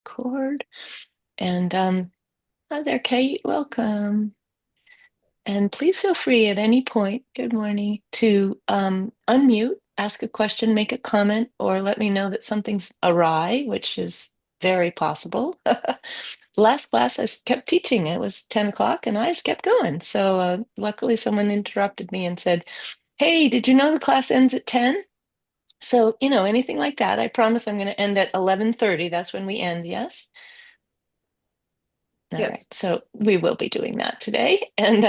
Record. And hi there, Kate. Welcome. And please feel free at any point, good morning, to unmute, ask a question, make a comment, or let me know that something's awry, which is very possible. Last class, kept teaching. It was 10 o'clock and I just kept going. So luckily, someone interrupted me and said, "Hey, did you know the class ends at 10?" So, anything like that. I promise I'm going to end at 11:30. That's when we end, yes? All right, Yes. so we will be doing that today. And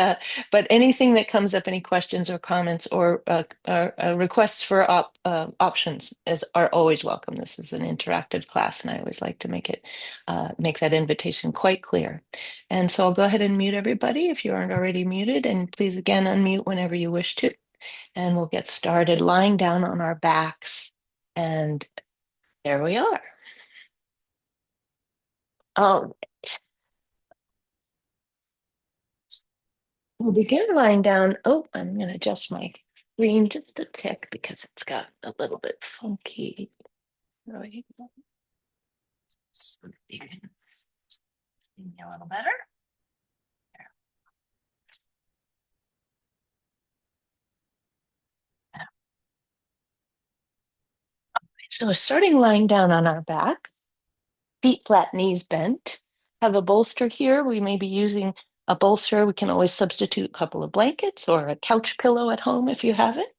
but anything that comes up, any questions or comments or requests for options are always welcome. This is an interactive class, and I always like to make that invitation quite clear. And so I'll go ahead and mute everybody if you aren't already muted, and please again unmute whenever you wish to. And we'll get started lying down on our backs. And there we are. Oh. We'll begin lying down. Oh, I'm going to adjust my screen just a tick because it's got a little bit funky. Right. So you can see me a little better. So starting lying down on our back, feet flat, knees bent. Have a bolster here. We may be using a bolster. We can always substitute a couple of blankets or a couch pillow at home if you have it.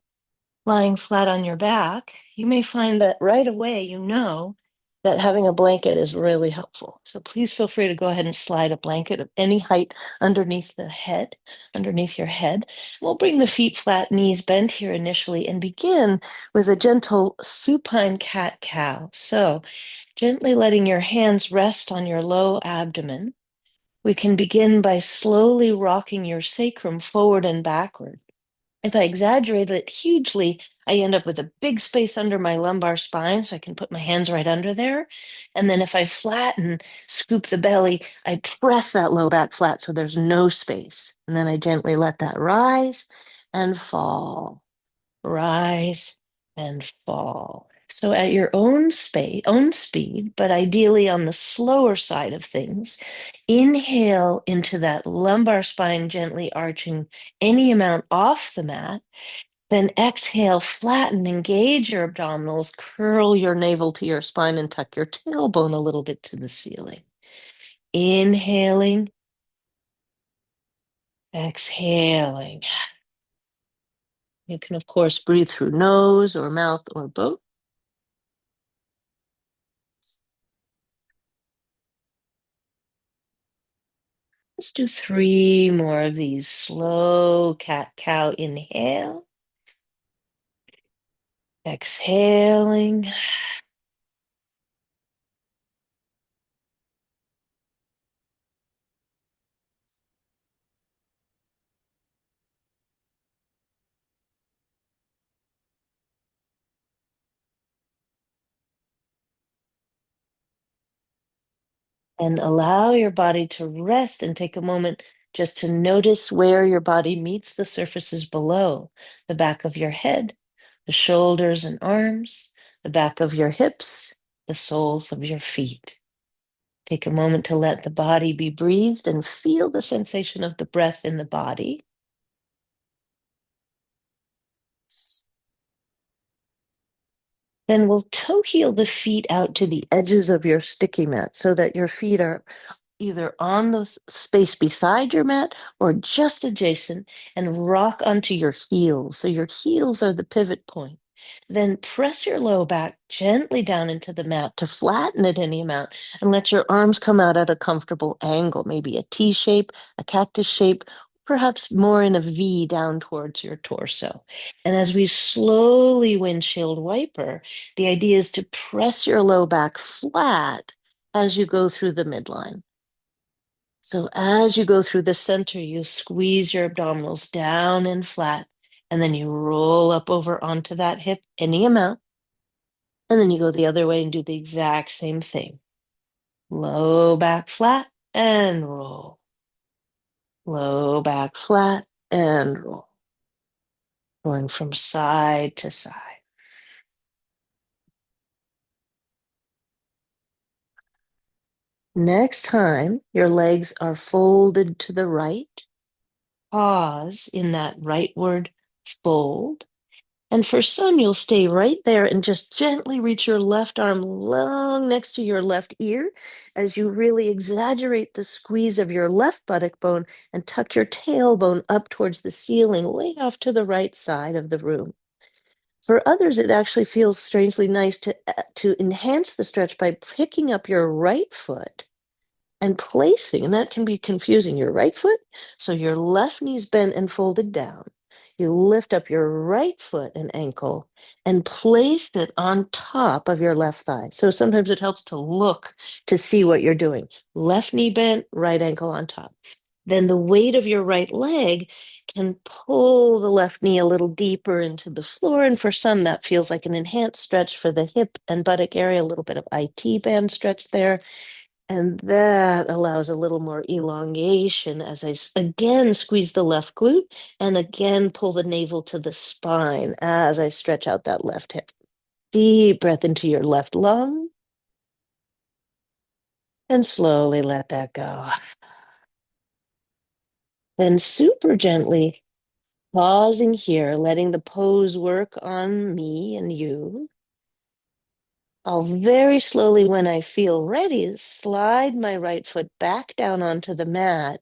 Lying flat on your back, you may find that right away you know that having a blanket is really helpful. So please feel free to go ahead and slide a blanket of any height underneath the head, underneath your head. We'll bring the feet flat, knees bent here initially, and begin with a gentle supine cat-cow. So gently letting your hands rest on your low abdomen. We can begin by slowly rocking your sacrum forward and backward. If I exaggerate it hugely, I end up with a big space under my lumbar spine, so I can put my hands right under there. And then if I flatten, scoop the belly, I press that low back flat so there's no space. And then I gently let that rise and fall, rise and fall. So at your own space, own speed, but ideally on the slower side of things, inhale into that lumbar spine, gently arching any amount off the mat. Then exhale, flatten, engage your abdominals, curl your navel to your spine, and tuck your tailbone a little bit to the ceiling. Inhaling, exhaling. You can, of course, breathe through nose or mouth or both. Let's do three more of these. Slow cat-cow inhale, exhaling. And allow your body to rest and take a moment just to notice where your body meets the surfaces below the back of your head, the shoulders and arms, the back of your hips, the soles of your feet. Take a moment to let the body be breathed and feel the sensation of the breath in the body. Then we'll toe heel the feet out to the edges of your sticky mat so that your feet are either on the space beside your mat or just adjacent, and rock onto your heels. So your heels are the pivot point. Then press your low back gently down into the mat to flatten it any amount and let your arms come out at a comfortable angle, maybe a T shape, a cactus shape, perhaps more in a V down towards your torso. And as we slowly windshield wiper, the idea is to press your low back flat as you go through the midline. So as you go through the center, you squeeze your abdominals down and flat, and then you roll up over onto that hip any amount. And then you go the other way and do the exact same thing. Low back flat and roll. Low back flat and roll. Going from side to side. Next time your legs are folded to the right, pause in that rightward fold. And for some, you'll stay right there and just gently reach your left arm long next to your left ear as you really exaggerate the squeeze of your left buttock bone and tuck your tailbone up towards the ceiling, way off to the right side of the room. For others, it actually feels strangely nice to enhance the stretch by picking up your right foot and placing, and that can be confusing, your right foot. So your left knee's bent and folded down. You lift up your right foot and ankle and place it on top of your left thigh. So sometimes it helps to look to see what you're doing. Left knee bent, right ankle on top. Then the weight of your right leg can pull the left knee a little deeper into the floor. And for some, that feels like an enhanced stretch for the hip and buttock area, a little bit of IT band stretch there. And that allows a little more elongation as again squeeze the left glute and again pull the navel to the spine as I stretch out that left hip. Deep breath into your left lung and slowly let that go. Then super gently pausing here, letting the pose work on me and you. I'll very slowly, when I feel ready, slide my right foot back down onto the mat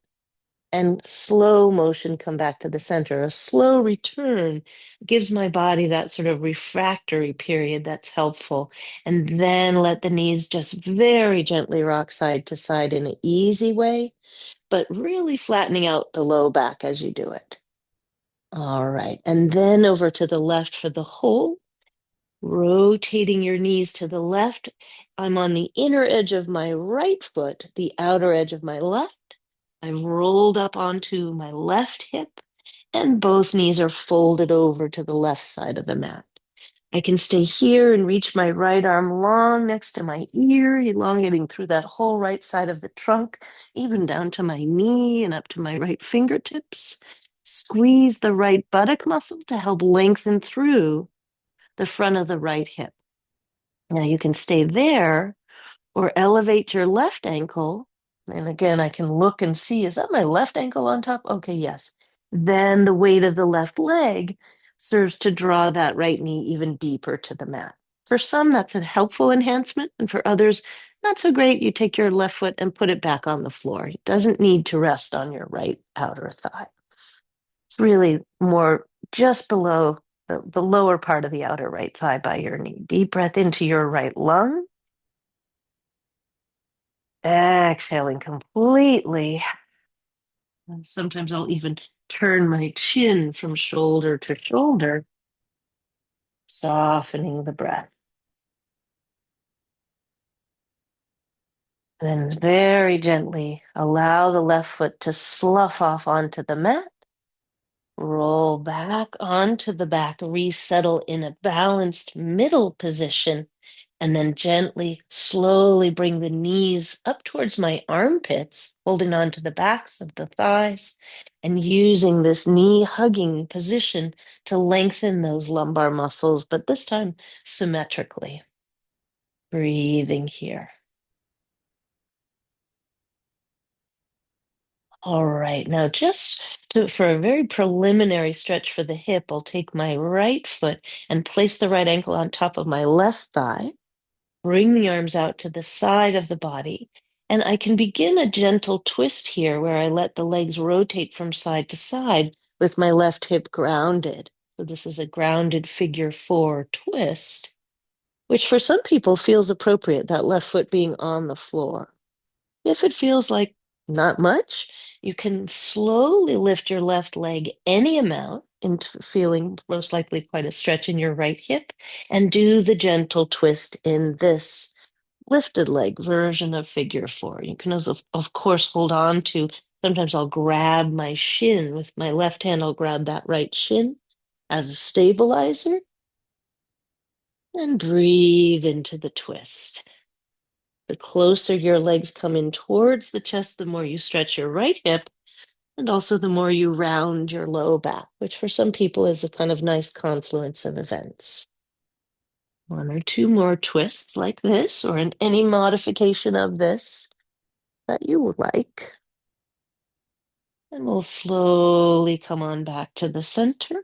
and slow motion come back to the center. A slow return gives my body that sort of refractory period that's helpful. And then let the knees just very gently rock side to side in an easy way, but really flattening out the low back as you do it. All right. And then over to the left for the hold. Rotating your knees to the left. I'm on the inner edge of my right foot, the outer edge of my left. I've rolled up onto my left hip, and both knees are folded over to the left side of the mat. I can stay here and reach my right arm long next to my ear, elongating through that whole right side of the trunk, even down to my knee and up to my right fingertips. Squeeze the right buttock muscle to help lengthen through the front of the right hip. Now you can stay there or elevate your left ankle. And again, I can look and see, is that my left ankle on top? Okay, yes. Then the weight of the left leg serves to draw that right knee even deeper to the mat. For some, that's a helpful enhancement. And for others, not so great. You take your left foot and put it back on the floor. It doesn't need to rest on your right outer thigh. It's really more just below the lower part of the outer right thigh by your knee. Deep breath into your right lung. Exhaling completely. And sometimes I'll even turn my chin from shoulder to shoulder, softening the breath. Then very gently allow the left foot to slough off onto the mat. Roll back onto the back, resettle in a balanced middle position, and then gently, slowly bring the knees up towards my armpits, holding on to the backs of the thighs, and using this knee hugging position to lengthen those lumbar muscles, but this time symmetrically. Breathing here. All right, now for a very preliminary stretch for the hip, I'll take my right foot and place the right ankle on top of my left thigh. Bring the arms out to the side of the body. And I can begin a gentle twist here where I let the legs rotate from side to side with my left hip grounded. So this is a grounded figure four twist, which for some people feels appropriate, that left foot being on the floor. If it feels like not much, you can slowly lift your left leg any amount into feeling most likely quite a stretch in your right hip and do the gentle twist in this lifted leg version of figure four. You can also, of course, hold on to, sometimes I'll grab my shin with my left hand, I'll grab that right shin as a stabilizer and breathe into the twist. The closer your legs come in towards the chest, the more you stretch your right hip, and also the more you round your low back, which for some people is a kind of nice confluence of events. One or two more twists like this, or in any modification of this. that you would like. And we'll slowly come on back to the center.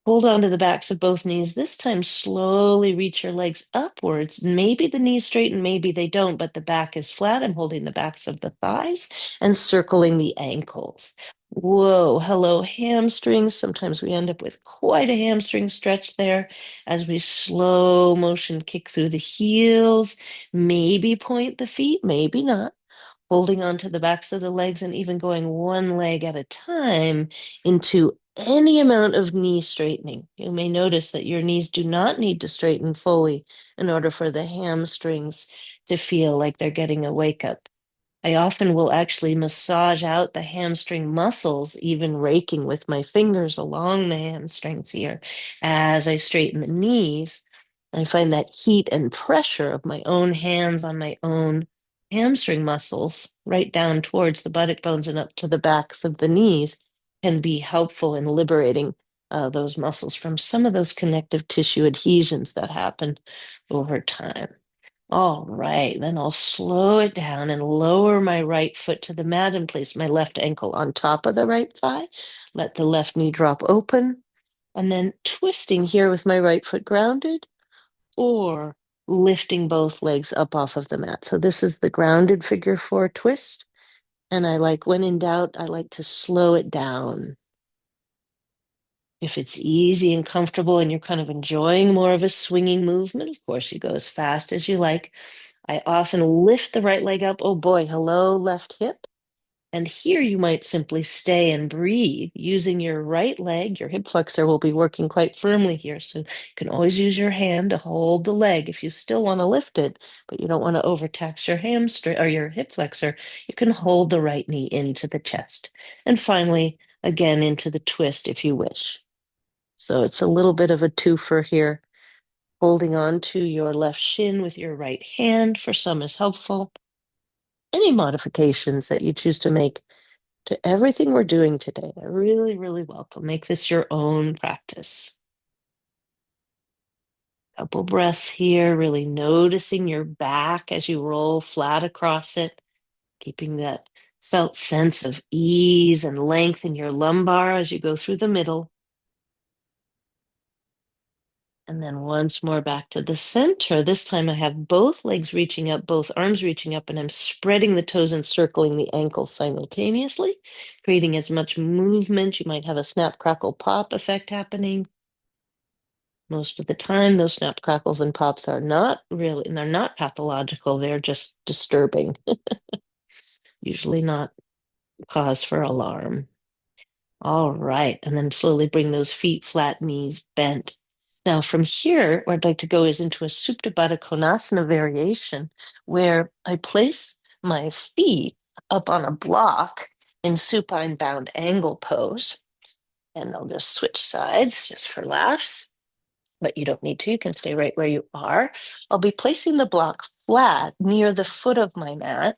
Hold on to the backs of both knees. This time, slowly reach your legs upwards. Maybe the knees straighten, maybe they don't, but the back is flat. I'm holding the backs of the thighs and circling the ankles. Whoa, hello, hamstrings. Sometimes we end up with quite a hamstring stretch there as we slow motion kick through the heels. Maybe point the feet, maybe not. Holding on to the backs of the legs and even going one leg at a time into any amount of knee straightening. You may notice that your knees do not need to straighten fully in order for the hamstrings to feel like they're getting a wake up. I often will actually massage out the hamstring muscles, even raking with my fingers along the hamstrings here as I straighten the knees. I find that heat and pressure of my own hands on my own hamstring muscles, right down towards the buttock bones and up to the backs of the knees, can be helpful in liberating those muscles from some of those connective tissue adhesions that happen over time. All right, then I'll slow it down and lower my right foot to the mat and place my left ankle on top of the right thigh. Let the left knee drop open, and then twisting here with my right foot grounded or lifting both legs up off of the mat. So this is the grounded figure four twist. And I like, when in doubt, I like to slow it down. If it's easy and comfortable and you're kind of enjoying more of a swinging movement, of course, you go as fast as you like. I often lift the right leg up. Oh boy, hello, left hip. And here you might simply stay and breathe using your right leg. Your hip flexor will be working quite firmly here. So you can always use your hand to hold the leg if you still want to lift it, but you don't want to overtax your hamstring or your hip flexor. You can hold the right knee into the chest. And finally, again, into the twist if you wish. So it's a little bit of a twofer here. Holding on to your left shin with your right hand for some is helpful. Any modifications that you choose to make to everything we're doing today are really, really welcome. Make this your own practice. Couple breaths here, really noticing your back as you roll flat across it, keeping that felt sense of ease and length in your lumbar as you go through the middle. And then once more back to the center. This time I have both legs reaching up, both arms reaching up, and I'm spreading the toes and circling the ankles simultaneously, creating as much movement. You might have a snap, crackle, pop effect happening. Most of the time, those snap, crackles, and pops are not really, and they're not pathological. They're just disturbing, usually not cause for alarm. All right. And then slowly bring those feet flat, knees bent. Now, from here, where I'd like to go is into a Supta Baddha Konasana variation, where I place my feet up on a block in supine bound angle pose. And I'll just switch sides just for laughs, but you don't need to. You can stay right where you are. I'll be placing the block flat near the foot of my mat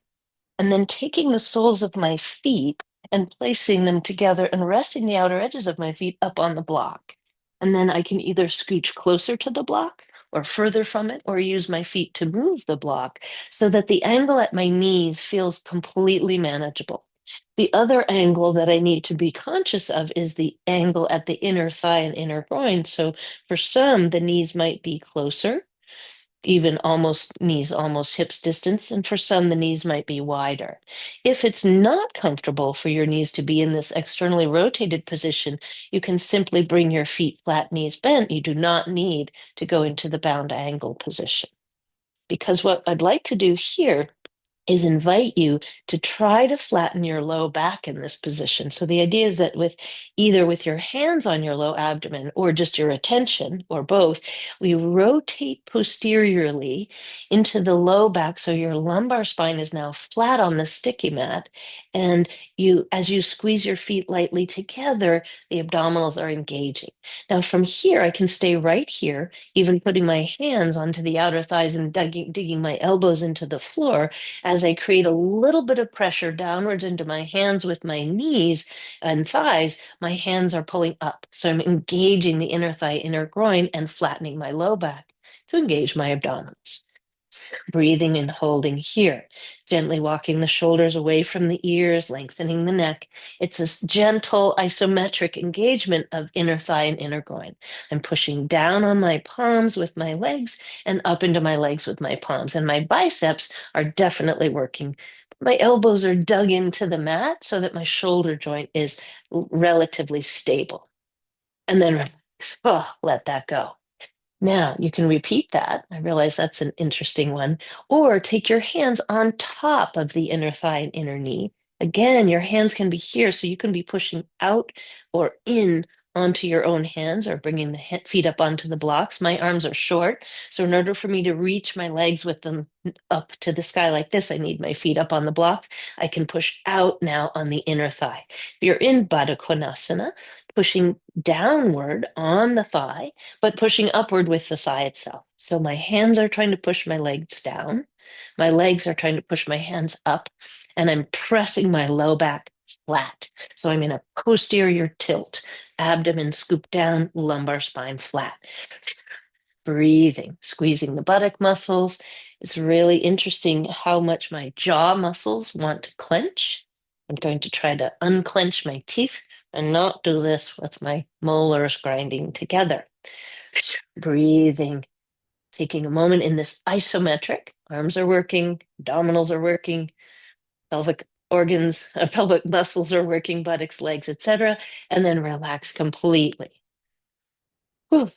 and then taking the soles of my feet and placing them together and resting the outer edges of my feet up on the block. And then I can either scooch closer to the block or further from it, or use my feet to move the block so that the angle at my knees feels completely manageable. The other angle that I need to be conscious of is the angle at the inner thigh and inner groin. So for some, the knees might be closer, even almost knees almost hips distance, and for some the knees might be wider. If it's not comfortable for your knees to be in this externally rotated position, you can simply bring your feet flat, knees bent. You do not need to go into the bound angle position, because what I'd like to do here is invite you to try to flatten your low back in this position. So the idea is that with either with your hands on your low abdomen or just your attention or both, we rotate posteriorly into the low back. So your lumbar spine is now flat on the sticky mat. And you, as you squeeze your feet lightly together, the abdominals are engaging. Now from here, I can stay right here, even putting my hands onto the outer thighs and digging my elbows into the floor as I create a little bit of pressure downwards into my hands with my knees and thighs. My hands are pulling up. So I'm engaging the inner thigh, inner groin, and flattening my low back to engage my abdominals. Breathing and holding here, gently walking the shoulders away from the ears, lengthening the neck. It's this gentle isometric engagement of inner thigh and inner groin. I'm pushing down on my palms with my legs and up into my legs with my palms. And my biceps are definitely working. My elbows are dug into the mat so that my shoulder joint is relatively stable. And then relax. Oh, let that go. Now you can repeat that. I realize that's an interesting one. Or take your hands on top of the inner thigh and inner knee. Again, your hands can be here, so you can be pushing out or in onto your own hands or bringing the feet up onto the blocks. My arms are short, so in order for me to reach my legs with them up to the sky like this, I need my feet up on the blocks. I can push out now on the inner thigh. If you're in Baddha Konasana, pushing downward on the thigh but pushing upward with the thigh itself. So my hands are trying to push my legs down. My legs are trying to push my hands up, and I'm pressing my low back flat. So I'm in a posterior tilt, abdomen scooped down, lumbar spine flat. Breathing, squeezing the buttock muscles. It's really interesting how much my jaw muscles want to clench. I'm going to try to unclench my teeth and not do this with my molars grinding together. Breathing, taking a moment in this isometric. Arms are working, abdominals are working, pelvic organs, pelvic muscles are working, buttocks, legs, etc. And then relax completely. Whew.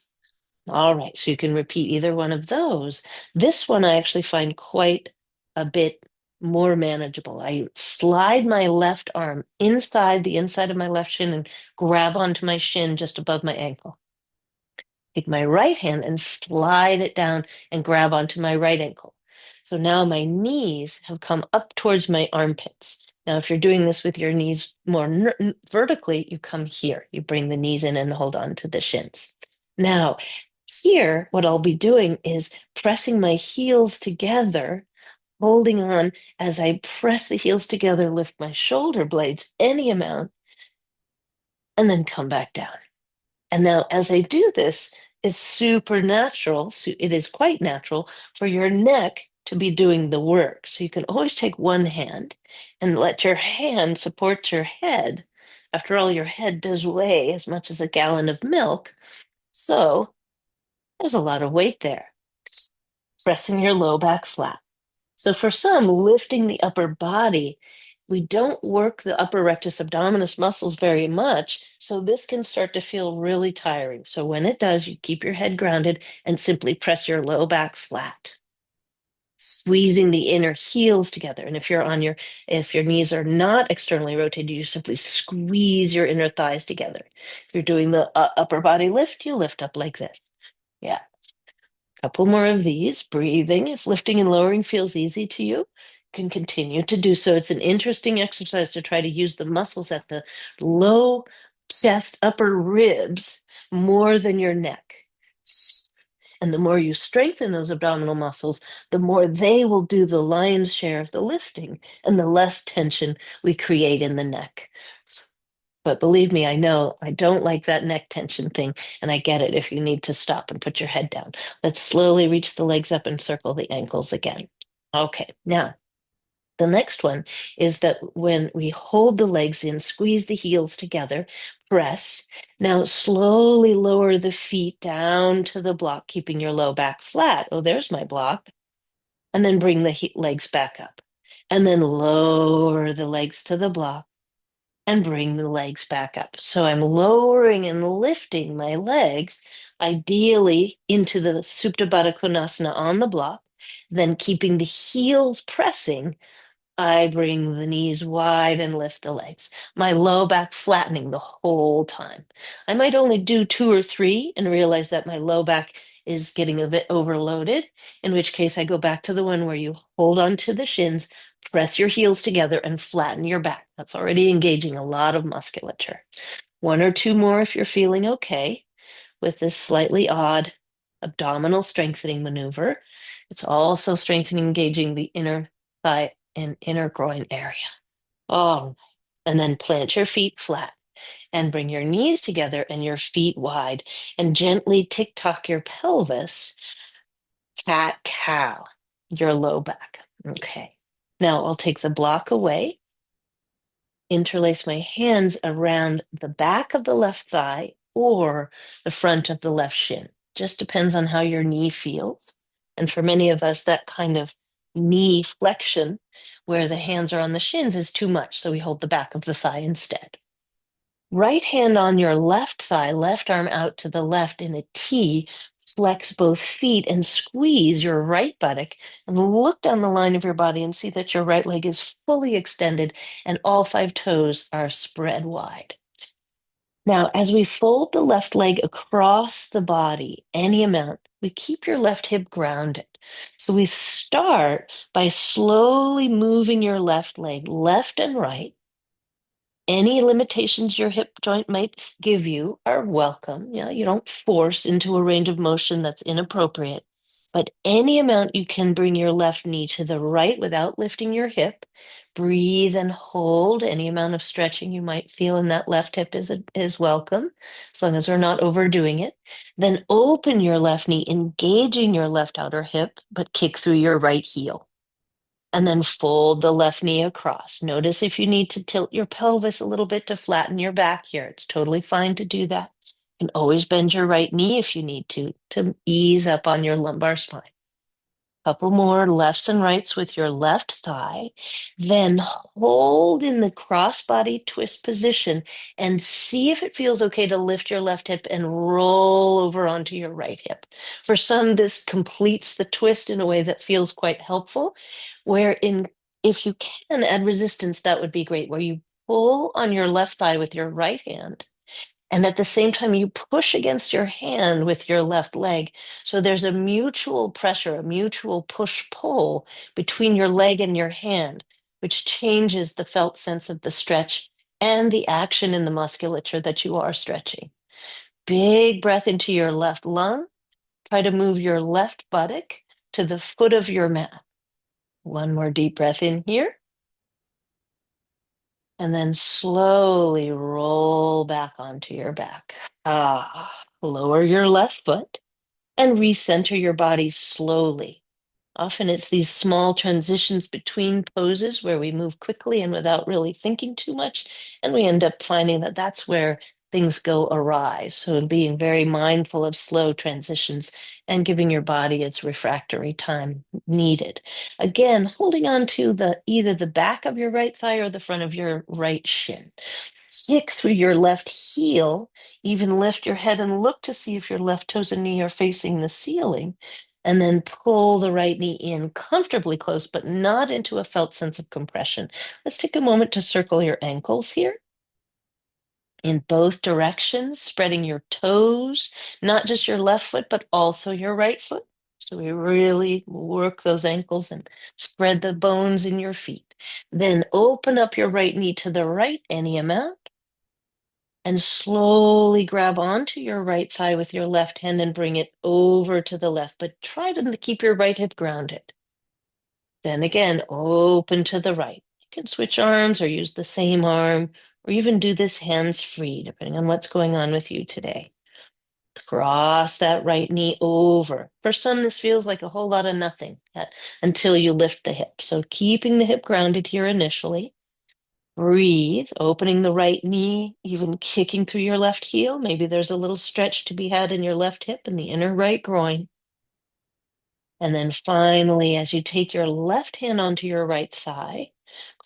All right, so you can repeat either one of those. This one I actually find quite a bit more manageable. I slide my left arm inside the inside of my left shin and grab onto my shin just above my ankle. Take my right hand and slide it down and grab onto my right ankle. So now my knees have come up towards my armpits. Now, if you're doing this with your knees more vertically, you come here. You bring the knees in and hold on to the shins. Now, here, what I'll be doing is pressing my heels together, holding on as I press the heels together, lift my shoulder blades any amount, and then come back down. And now, as I do this, it's supernatural. So it is quite natural for your neck to be doing the work. So you can always take one hand and let your hand support your head. After all, your head does weigh as much as a gallon of milk. So there's a lot of weight there. Pressing your low back flat. So for some, lifting the upper body, we don't work the upper rectus abdominis muscles very much, so this can start to feel really tiring. So when it does, you keep your head grounded and simply press your low back flat, squeezing the inner heels together. And if your knees are not externally rotated, you simply squeeze your inner thighs together. If you're doing the upper body lift, you lift up like this. Yeah. Couple more of these, breathing. If lifting and lowering feels easy to you, can continue to do so. It's an interesting exercise to try to use the muscles at the low chest, upper ribs more than your neck. And the more you strengthen those abdominal muscles, the more they will do the lion's share of the lifting and the less tension we create in the neck. But believe me, I know I don't like that neck tension thing, and I get it if you need to stop and put your head down. Let's slowly reach the legs up and circle the ankles again. Okay, now the next one is that when we hold the legs in, squeeze the heels together, press. Now slowly lower the feet down to the block, keeping your low back flat. Oh, there's my block. And then bring the legs back up. And then lower the legs to the block and bring the legs back up. So I'm lowering and lifting my legs, ideally into the Supta Baddha Konasana on the block, then keeping the heels pressing. I bring the knees wide and lift the legs. My low back flattening the whole time. I might only do two or three and realize that my low back is getting a bit overloaded, in which case I go back to the one where you hold on to the shins, press your heels together, and flatten your back. That's already engaging a lot of musculature. One or two more if you're feeling okay with this slightly odd abdominal strengthening maneuver. It's also strengthening, engaging the inner thigh and inner groin area. Oh, and then plant your feet flat and bring your knees together and your feet wide and gently tick tock your pelvis, cat cow. your low back. Okay. Now I'll take the block away, interlace my hands around the back of the left thigh or the front of the left shin. Just depends on how your knee feels. And for many of us, that kind of knee flexion where the hands are on the shins is too much. So we hold the back of the thigh instead. Right hand on your left thigh, left arm out to the left in a T. Flex both feet and squeeze your right buttock and look down the line of your body and see that your right leg is fully extended and all five toes are spread wide. Now, as we fold the left leg across the body, any amount, we keep your left hip grounded. So we start by slowly moving your left leg left and right. Any limitations your hip joint might give you are welcome. You don't force into a range of motion that's inappropriate. But any amount you can bring your left knee to the right without lifting your hip, breathe and hold. Any amount of stretching you might feel in that left hip is welcome, as long as we're not overdoing it. Then open your left knee, engaging your left outer hip, but kick through your right heel and then fold the left knee across. Notice if you need to tilt your pelvis a little bit to flatten your back here. It's totally fine to do that. You can always bend your right knee if you need to ease up on your lumbar spine. Couple more lefts and rights with your left thigh. Then hold in the crossbody twist position and see if it feels okay to lift your left hip and roll over onto your right hip. For some, this completes the twist in a way that feels quite helpful. If you can add resistance, that would be great, where you pull on your left thigh with your right hand and at the same time, you push against your hand with your left leg. So there's a mutual pressure, a mutual push pull between your leg and your hand, which changes the felt sense of the stretch and the action in the musculature that you are stretching. Big breath into your left lung. Try to move your left buttock to the foot of your mat. One more deep breath in here. And then slowly roll back onto your back. Lower your left foot and recenter your body slowly. Often it's these small transitions between poses where we move quickly and without really thinking too much. And we end up finding that that's where things go awry. So being very mindful of slow transitions and giving your body its refractory time needed. Again, holding on to either the back of your right thigh or the front of your right shin. Kick through your left heel, even lift your head and look to see if your left toes and knee are facing the ceiling. And then pull the right knee in comfortably close, but not into a felt sense of compression. Let's take a moment to circle your ankles here in both directions, spreading your toes, not just your left foot, but also your right foot. So we really work those ankles and spread the bones in your feet. Then open up your right knee to the right, any amount, and slowly grab onto your right thigh with your left hand and bring it over to the left, but try to keep your right hip grounded. Then again, open to the right. You can switch arms or use the same arm, or even do this hands free, depending on what's going on with you today. Cross that right knee over. For some, this feels like a whole lot of nothing until you lift the hip. So keeping the hip grounded here initially. Breathe, opening the right knee, even kicking through your left heel. Maybe there's a little stretch to be had in your left hip and the inner right groin. And then finally, as you take your left hand onto your right thigh,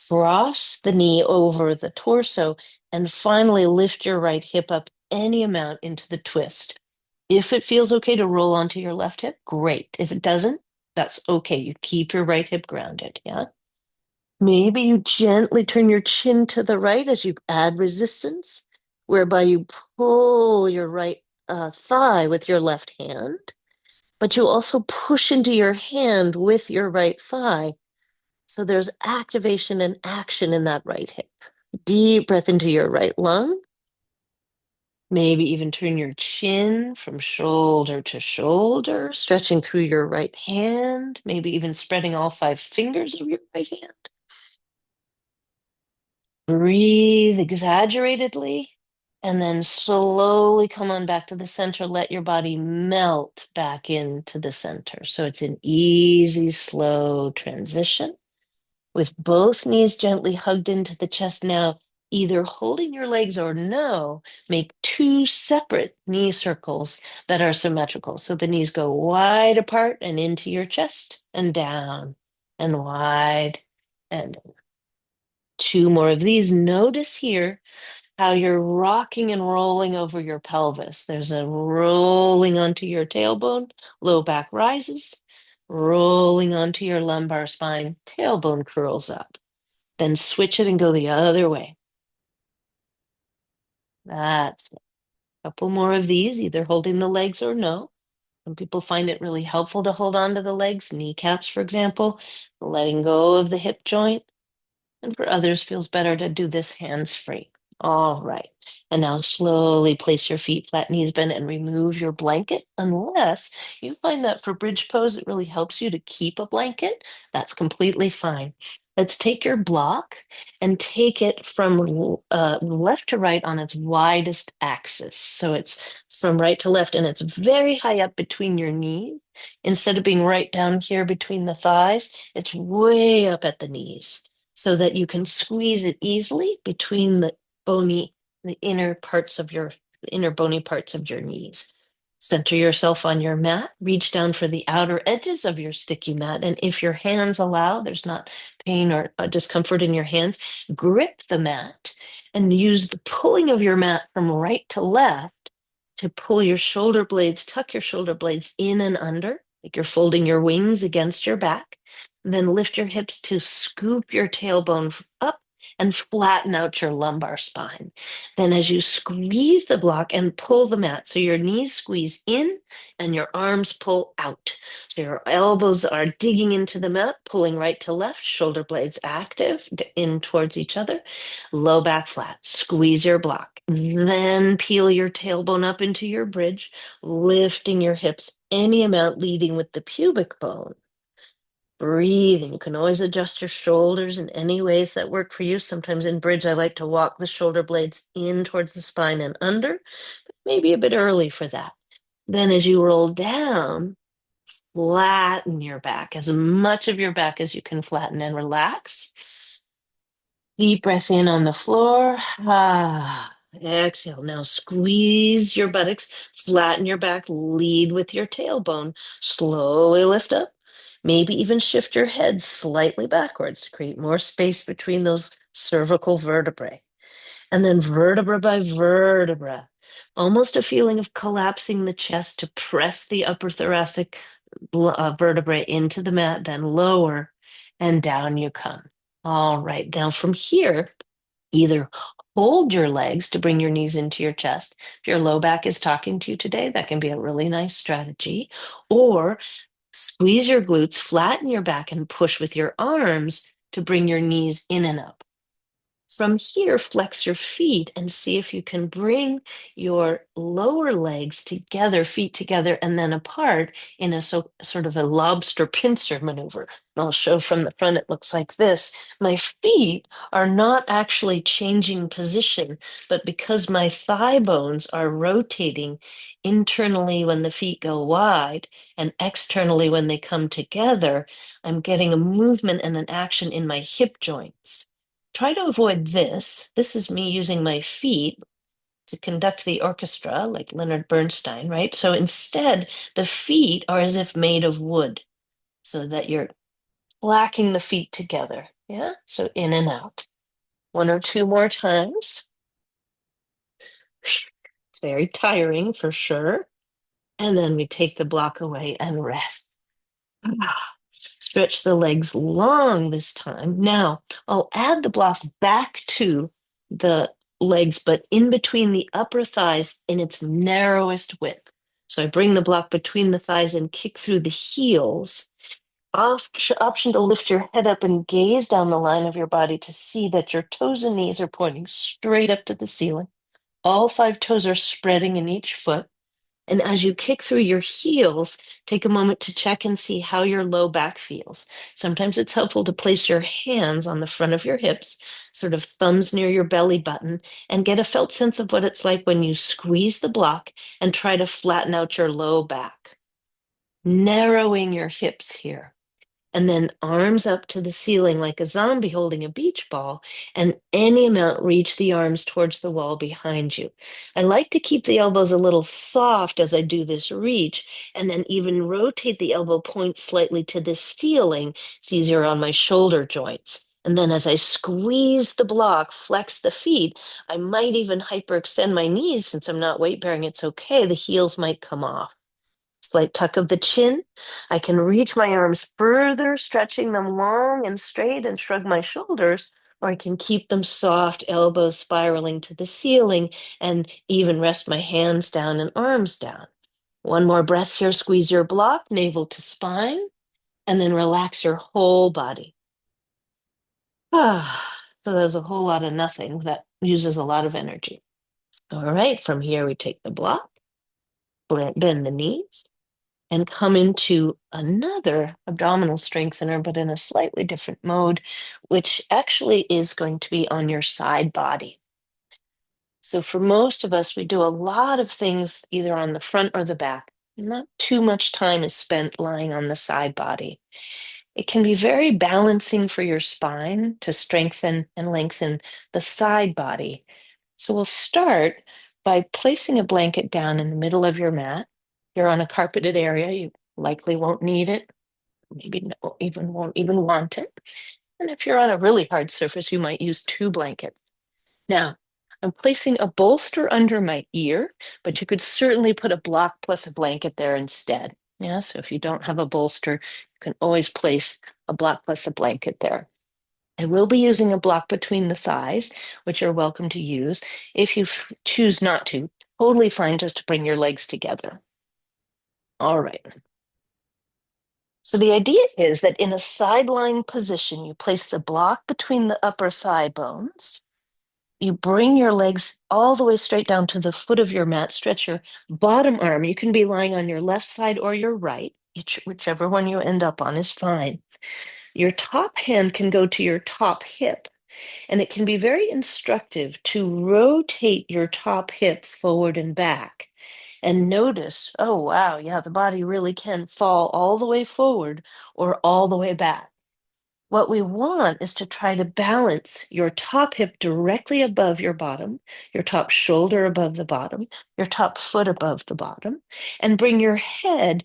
cross the knee over the torso, and finally lift your right hip up any amount into the twist. If it feels okay to roll onto your left hip, great. If it doesn't, that's okay. You keep your right hip grounded. Yeah. Maybe you gently turn your chin to the right as you add resistance, whereby you pull your right thigh with your left hand, but you also push into your hand with your right thigh. So there's activation and action in that right hip. Deep breath into your right lung. Maybe even turn your chin from shoulder to shoulder, stretching through your right hand, maybe even spreading all five fingers of your right hand. Breathe exaggeratedly And then slowly come on back to the center. Let your body melt back into the center. So it's an easy, slow transition with both knees gently hugged into the chest now, either holding your legs or no, make two separate knee circles that are symmetrical. So the knees go wide apart and into your chest and down and wide. And two more of these. Notice here how you're rocking and rolling over your pelvis. There's a rolling onto your tailbone, low back rises, rolling onto your lumbar spine, tailbone curls up. Then switch it and go the other way. That's it. A couple more of these, either holding the legs or no. Some people find it really helpful to hold on to the legs, kneecaps, for example, letting go of the hip joint. And for others, feels better to do this hands-free. All right. And now slowly place your feet flat, knees bent, and remove your blanket. Unless you find that for bridge pose, it really helps you to keep a blanket. That's completely fine. Let's take your block and take it from left to right on its widest axis. So it's from right to left, and it's very high up between your knees. Instead of being right down here between the thighs, it's way up at the knees so that you can squeeze it easily between the inner parts of your inner bony parts of your knees. Center yourself on your mat, reach down for the outer edges of your sticky mat. And if your hands allow, there's not pain or discomfort in your hands, grip the mat and use the pulling of your mat from right to left to pull your shoulder blades, tuck your shoulder blades in and under, like you're folding your wings against your back. Then lift your hips to scoop your tailbone up and flatten out your lumbar spine. Then, as you squeeze the block and pull the mat, so your knees squeeze in and your arms pull out. So your elbows are digging into the mat, pulling right to left, shoulder blades active in towards each other, low back flat. Squeeze your block. Then peel your tailbone up into your bridge, lifting your hips any amount, leading with the pubic bone. Breathing. You can always adjust your shoulders in any ways that work for you. Sometimes in bridge, I like to walk the shoulder blades in towards the spine and under, but maybe a bit early for that. Then as you roll down, flatten your back, as much of your back as you can flatten and relax. Deep breath in on the floor. Exhale. Now squeeze your buttocks, flatten your back, lead with your tailbone. Slowly lift up. Maybe even shift your head slightly backwards to create more space between those cervical vertebrae. And then vertebra by vertebra, almost a feeling of collapsing the chest to press the upper thoracic vertebrae into the mat, then lower and down you come. All right, now from here, either hold your legs to bring your knees into your chest. If your low back is talking to you today, that can be a really nice strategy. Or squeeze your glutes, flatten your back, and push with your arms to bring your knees in and up. From here, flex your feet and see if you can bring your lower legs together, feet together, and then apart in a sort of a lobster pincer maneuver. And I'll show from the front, it looks like this. My feet are not actually changing position, but because my thigh bones are rotating internally when the feet go wide and externally when they come together, I'm getting a movement and an action in my hip joints. Try to avoid this. This is me using my feet to conduct the orchestra, like Leonard Bernstein, right? So instead, the feet are as if made of wood, so that you're clacking the feet together. Yeah. So in and out. One or two more times. It's very tiring for sure. And then we take the block away and rest. Stretch the legs long this time. Now, I'll add the block back to the legs, but in between the upper thighs in its narrowest width. So I bring the block between the thighs and kick through the heels. Option to lift your head up and gaze down the line of your body to see that your toes and knees are pointing straight up to the ceiling. All five toes are spreading in each foot. And as you kick through your heels, take a moment to check and see how your low back feels. Sometimes it's helpful to place your hands on the front of your hips, sort of thumbs near your belly button, and get a felt sense of what it's like when you squeeze the block and try to flatten out your low back. Narrowing your hips here, and then arms up to the ceiling like a zombie holding a beach ball, and any amount reach the arms towards the wall behind you. I like to keep the elbows a little soft as I do this reach, and then even rotate the elbow point slightly to the ceiling. It's easier on my shoulder joints. And then as I squeeze the block, flex the feet, I might even hyperextend my knees since I'm not weight bearing. It's okay. The heels might come off. Slight tuck of the chin. I can reach my arms further, stretching them long and straight, and shrug my shoulders, or I can keep them soft, elbows spiraling to the ceiling, and even rest my hands down and arms down. One more breath here. Squeeze your block, navel to spine, and then relax your whole body. Ah, so there's a whole lot of nothing that uses a lot of energy. All right, from here we take the block, bend the knees, and come into another abdominal strengthener, but in a slightly different mode, which actually is going to be on your side body. So for most of us, we do a lot of things either on the front or the back. Not too much time is spent lying on the side body. It can be very balancing for your spine to strengthen and lengthen the side body. So we'll start by placing a blanket down in the middle of your mat. If you're on a carpeted area, you likely won't need it, maybe even won't even want it. And if you're on a really hard surface, you might use two blankets. Now, I'm placing a bolster under my ear, but you could certainly put a block plus a blanket there instead. Yeah, so if you don't have a bolster, you can always place a block plus a blanket there. I will be using a block between the thighs, which you're welcome to use. If you choose not to, totally fine just to bring your legs together. All right. So the idea is that in a side lying position, you place the block between the upper thigh bones. You bring your legs all the way straight down to the foot of your mat. Stretch your bottom arm. You can be lying on your left side or your right, whichever one you end up on is fine. Your top hand can go to your top hip, and it can be very instructive to rotate your top hip forward and back. And notice, oh, wow, yeah, the body really can fall all the way forward or all the way back. What we want is to try to balance your top hip directly above your bottom, your top shoulder above the bottom, your top foot above the bottom, and bring your head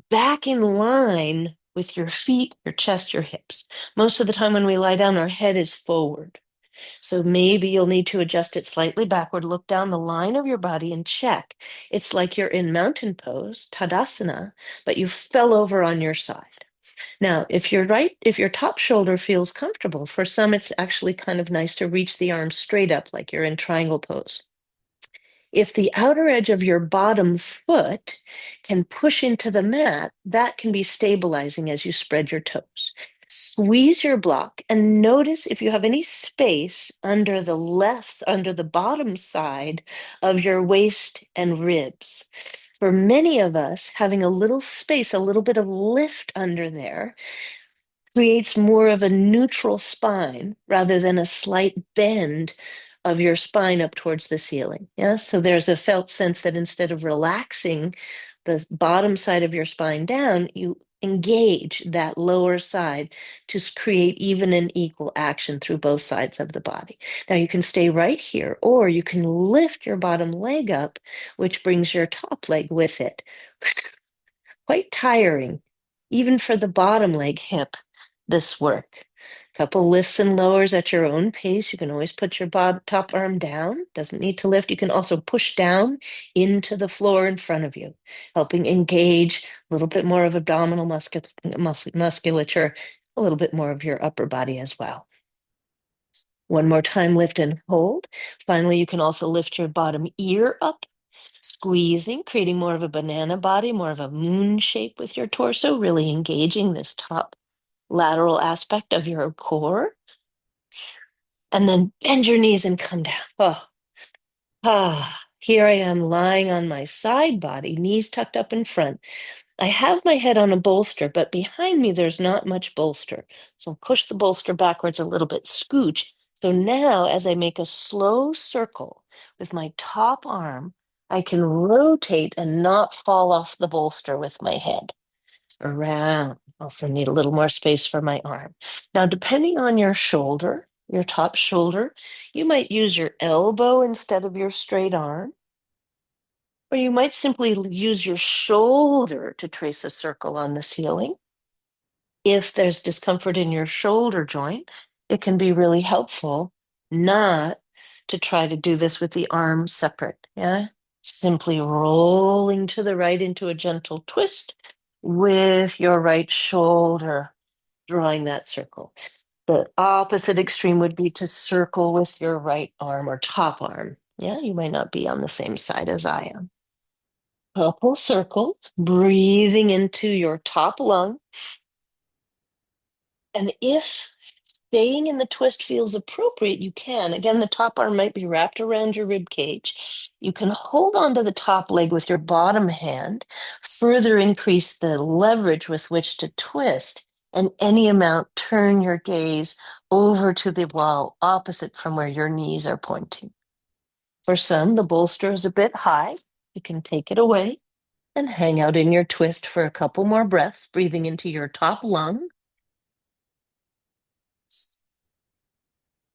back in line with your feet, your chest, your hips. Most of the time when we lie down, our head is forward. So maybe you'll need to adjust it slightly backward, look down the line of your body and check. It's like you're in mountain pose, Tadasana, but you fell over on your side. Now, if your top shoulder feels comfortable, for some, it's actually kind of nice to reach the arms straight up like you're in triangle pose. If the outer edge of your bottom foot can push into the mat, that can be stabilizing as you spread your toes. Squeeze your block and notice if you have any space under the bottom side of your waist and ribs. For many of us, having a little space, a little bit of lift under there creates more of a neutral spine rather than a slight bend of your spine up towards the ceiling. Yeah. So there's a felt sense that instead of relaxing the bottom side of your spine down, you engage that lower side to create even and equal action through both sides of the body. Now you can stay right here, or you can lift your bottom leg up, which brings your top leg with it. Quite tiring, even for the bottom leg hip, this work. Couple lifts and lowers at your own pace. You can always put your top arm down, doesn't need to lift. You can also push down into the floor in front of you, helping engage a little bit more of abdominal musculature, a little bit more of your upper body as well. One more time, lift and hold. Finally, you can also lift your bottom ear up, squeezing, creating more of a banana body, more of a moon shape with your torso, really engaging this top lateral aspect of your core. And then bend your knees and come down. Oh, ah. Here I am lying on my side body, knees tucked up in front. I have my head on a bolster, but behind me there's not much bolster. So I'll push the bolster backwards a little bit, scooch. So now, as I make a slow circle with my top arm, I can rotate and not fall off the bolster with my head around. Also need a little more space for my arm. Now, depending on your shoulder, your top shoulder, you might use your elbow instead of your straight arm, or you might simply use your shoulder to trace a circle on the ceiling. If there's discomfort in your shoulder joint, it can be really helpful not to try to do this with the arms separate. Yeah. Simply rolling to the right into a gentle twist with your right shoulder, drawing that circle. The opposite extreme would be to circle with your right arm or top arm. Yeah, you might not be on the same side as I am. Couple circles, breathing into your top lung. And if staying in the twist feels appropriate, you can. Again, the top arm might be wrapped around your rib cage. You can hold onto the top leg with your bottom hand, further increase the leverage with which to twist, and any amount turn your gaze over to the wall opposite from where your knees are pointing. For some, the bolster is a bit high. You can take it away and hang out in your twist for a couple more breaths, breathing into your top lung.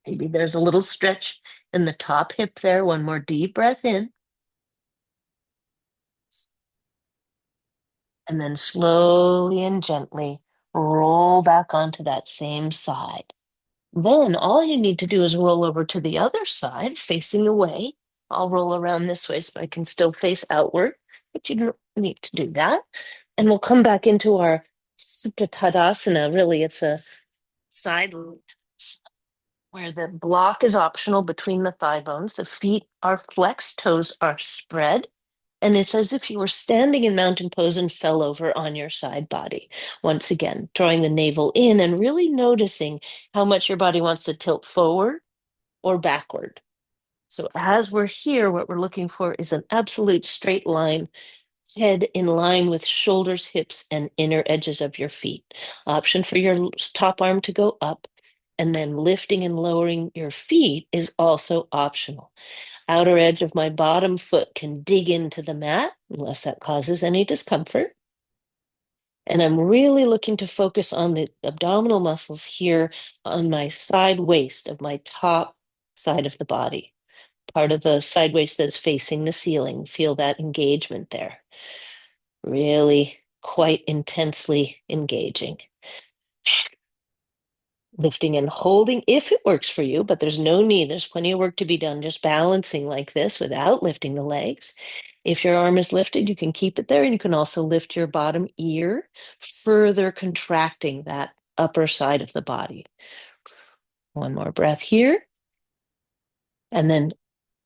Maybe there's a little stretch in the top hip there. One more deep breath in. And then slowly and gently roll back onto that same side. Then all you need to do is roll over to the other side, facing away. I'll roll around this way so I can still face outward, but you don't need to do that. And we'll come back into our Supta Tadasana. Really, it's a side where the block is optional between the thigh bones. The feet are flexed, toes are spread. And it's as if you were standing in mountain pose and fell over on your side body. Once again, drawing the navel in and really noticing how much your body wants to tilt forward or backward. So as we're here, what we're looking for is an absolute straight line, head in line with shoulders, hips, and inner edges of your feet. Option for your top arm to go up, and then lifting and lowering your feet is also optional. Outer edge of my bottom foot can dig into the mat unless that causes any discomfort. And I'm really looking to focus on the abdominal muscles here on my side waist of my top side of the body, part of the side waist that's facing the ceiling. Feel that engagement there. Really quite intensely engaging. Lifting and holding if it works for you, but there's no need. There's plenty of work to be done just balancing like this without lifting the legs. If your arm is lifted, you can keep it there, and you can also lift your bottom ear, further contracting that upper side of the body. One more breath here, and then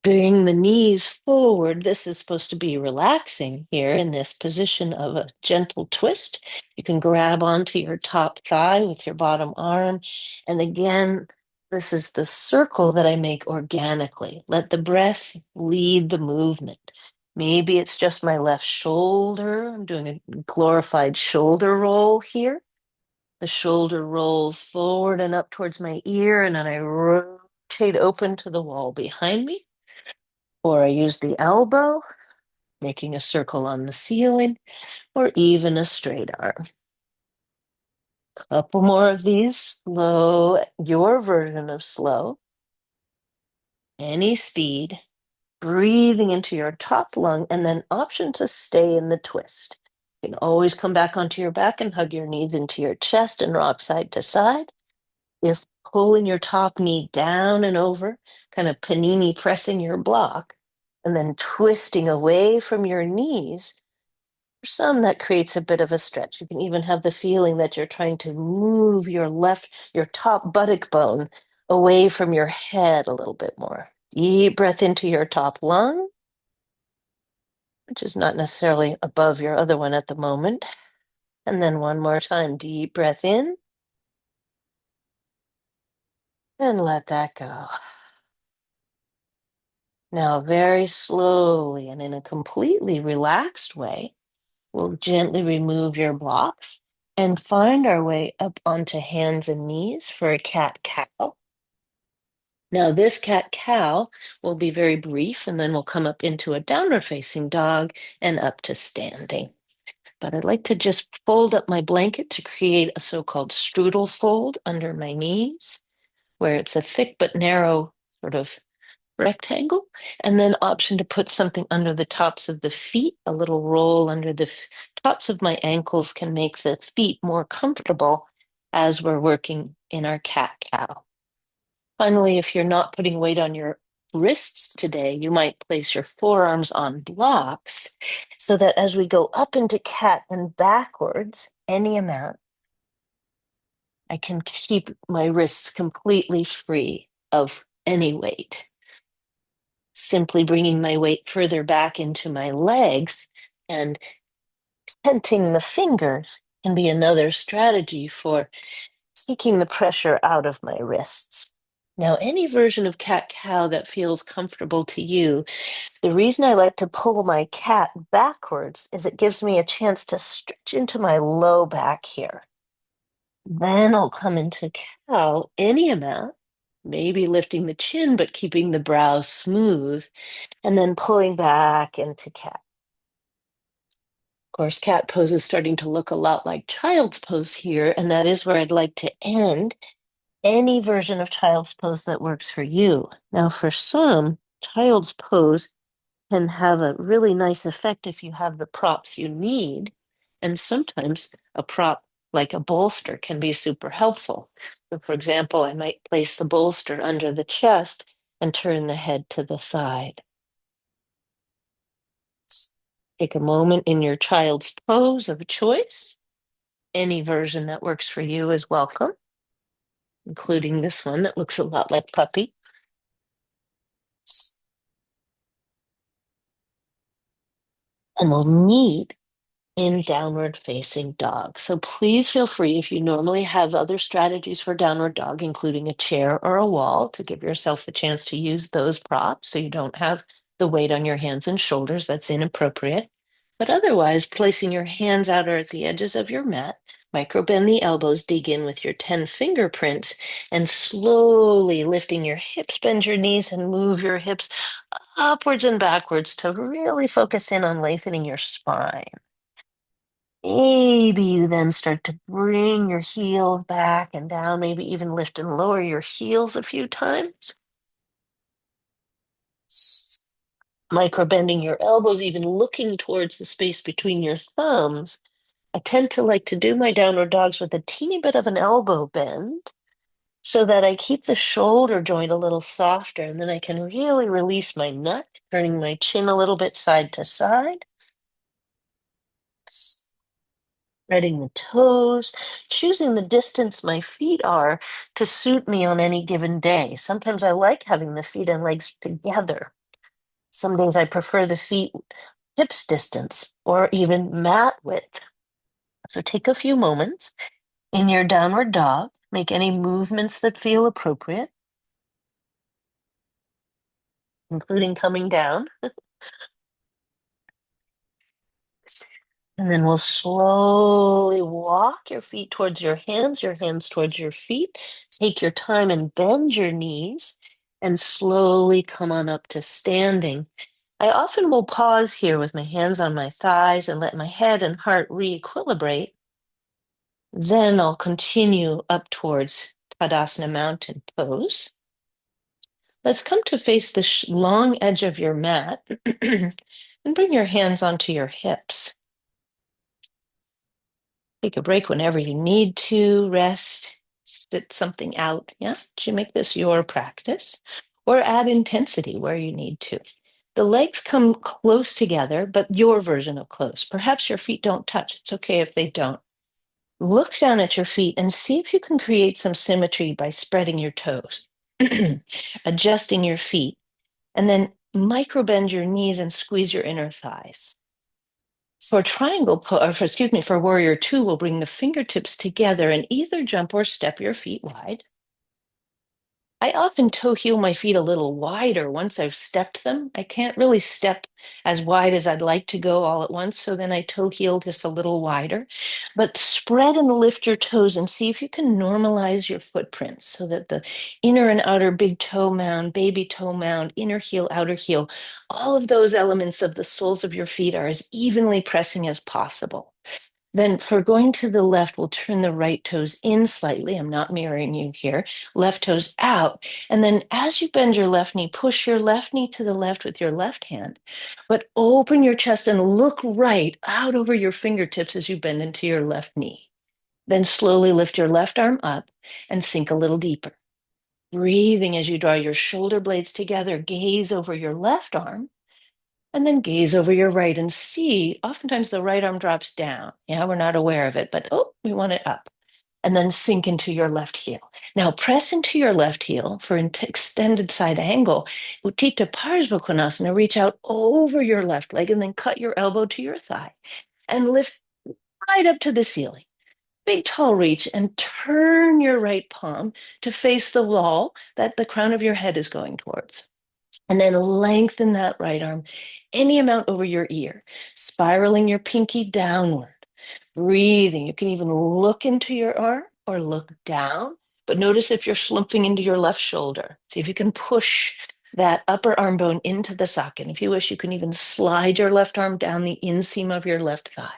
bring the knees forward. This is supposed to be relaxing here in this position of a gentle twist. You can grab onto your top thigh with your bottom arm. And again, this is the circle that I make organically. Let the breath lead the movement. Maybe it's just my left shoulder. I'm doing a glorified shoulder roll here. The shoulder rolls forward and up towards my ear, and then I rotate open to the wall behind me. Or I use the elbow, making a circle on the ceiling, or even a straight arm. Couple more of these, slow, your version of slow, any speed, breathing into your top lung, and then option to stay in the twist. You can always come back onto your back and hug your knees into your chest and rock side to side. If pulling your top knee down and over, kind of panini pressing your block, and then twisting away from your knees. For some, that creates a bit of a stretch. You can even have the feeling that you're trying to move your top buttock bone away from your head a little bit more. Deep breath into your top lung, which is not necessarily above your other one at the moment. And then one more time, deep breath in and let that go. Now, very slowly and in a completely relaxed way, we'll gently remove your blocks and find our way up onto hands and knees for a cat-cow. Now, this cat-cow will be very brief, and then we'll come up into a downward facing dog and up to standing. But I'd like to just fold up my blanket to create a so-called strudel fold under my knees, where it's a thick but narrow sort of rectangle, and then option to put something under the tops of the feet. A little roll under the tops of my ankles can make the feet more comfortable as we're working in our cat-cow. Finally, if you're not putting weight on your wrists today, you might place your forearms on blocks so that as we go up into cat and backwards, any amount, I can keep my wrists completely free of any weight. Simply bringing my weight further back into my legs and tenting the fingers can be another strategy for taking the pressure out of my wrists. Now, any version of cat cow that feels comfortable to you, the reason I like to pull my cat backwards is it gives me a chance to stretch into my low back here. Then I'll come into cow any amount, maybe lifting the chin, but keeping the brow smooth, and then pulling back into cat. Of course, cat pose is starting to look a lot like child's pose here, and that is where I'd like to end. Any version of child's pose that works for you. Now, for some, child's pose can have a really nice effect if you have the props you need. And sometimes a prop like a bolster can be super helpful. So, for example, I might place the bolster under the chest and turn the head to the side. Take a moment in your child's pose of choice. Any version that works for you is welcome, including this one that looks a lot like puppy. And we'll meet in downward facing dog. So please feel free if you normally have other strategies for downward dog, including a chair or a wall, to give yourself the chance to use those props so you don't have the weight on your hands and shoulders. That's inappropriate. But otherwise, placing your hands out or at the edges of your mat, micro bend the elbows, dig in with your 10 fingerprints, and slowly lifting your hips, bend your knees, and move your hips upwards and backwards to really focus in on lengthening your spine. Maybe you then start to bring your heels back and down, maybe even lift and lower your heels a few times. Micro bending your elbows, even looking towards the space between your thumbs. I tend to like to do my downward dogs with a teeny bit of an elbow bend so that I keep the shoulder joint a little softer, and then I can really release my neck, turning my chin a little bit side to side. Spreading the toes, choosing the distance my feet are to suit me on any given day. Sometimes I like having the feet and legs together. Some days I prefer the feet hips distance or even mat width. So take a few moments in your downward dog, make any movements that feel appropriate, including coming down. And then we'll slowly walk your feet towards your hands towards your feet. Take your time and bend your knees and slowly come on up to standing. I often will pause here with my hands on my thighs and let my head and heart re-equilibrate. Then I'll continue up towards Tadasana Mountain Pose. Let's come to face the long edge of your mat and bring your hands onto your hips. Take a break whenever you need to, rest, sit something out. Yeah, to make this your practice, or add intensity where you need to. The legs come close together, but your version of close. Perhaps your feet don't touch. It's okay if they don't. Look down at your feet and see if you can create some symmetry by spreading your toes, adjusting your feet, and then micro bend your knees and squeeze your inner thighs. For for warrior two, we'll bring the fingertips together and either jump or step your feet wide. I often toe heel my feet a little wider once I've stepped them. I can't really step as wide as I'd like to go all at once, so then I toe heel just a little wider. But spread and lift your toes and see if you can normalize your footprints so that the inner and outer big toe mound, baby toe mound, inner heel, outer heel, all of those elements of the soles of your feet are as evenly pressing as possible. Then for going to the left, we'll turn the right toes in slightly. I'm not mirroring you here. Left toes out. And then as you bend your left knee, push your left knee to the left with your left hand, but open your chest and look right out over your fingertips as you bend into your left knee. Then slowly lift your left arm up and sink a little deeper. Breathing as you draw your shoulder blades together, gaze over your left arm and then gaze over your right and see. Oftentimes the right arm drops down. Yeah, we're not aware of it, but oh, we want it up. And then sink into your left heel. Now press into your left heel for an extended side angle. Utthita Parsvakonasana, reach out over your left leg and then cut your elbow to your thigh and lift right up to the ceiling. Big tall reach and turn your right palm to face the wall that the crown of your head is going towards. And then lengthen that right arm any amount over your ear, spiraling your pinky downward. Breathing. You can even look into your arm or look down, but notice if you're slumping into your left shoulder. See if you can push that upper arm bone into the socket. If you wish, you can even slide your left arm down the inseam of your left thigh.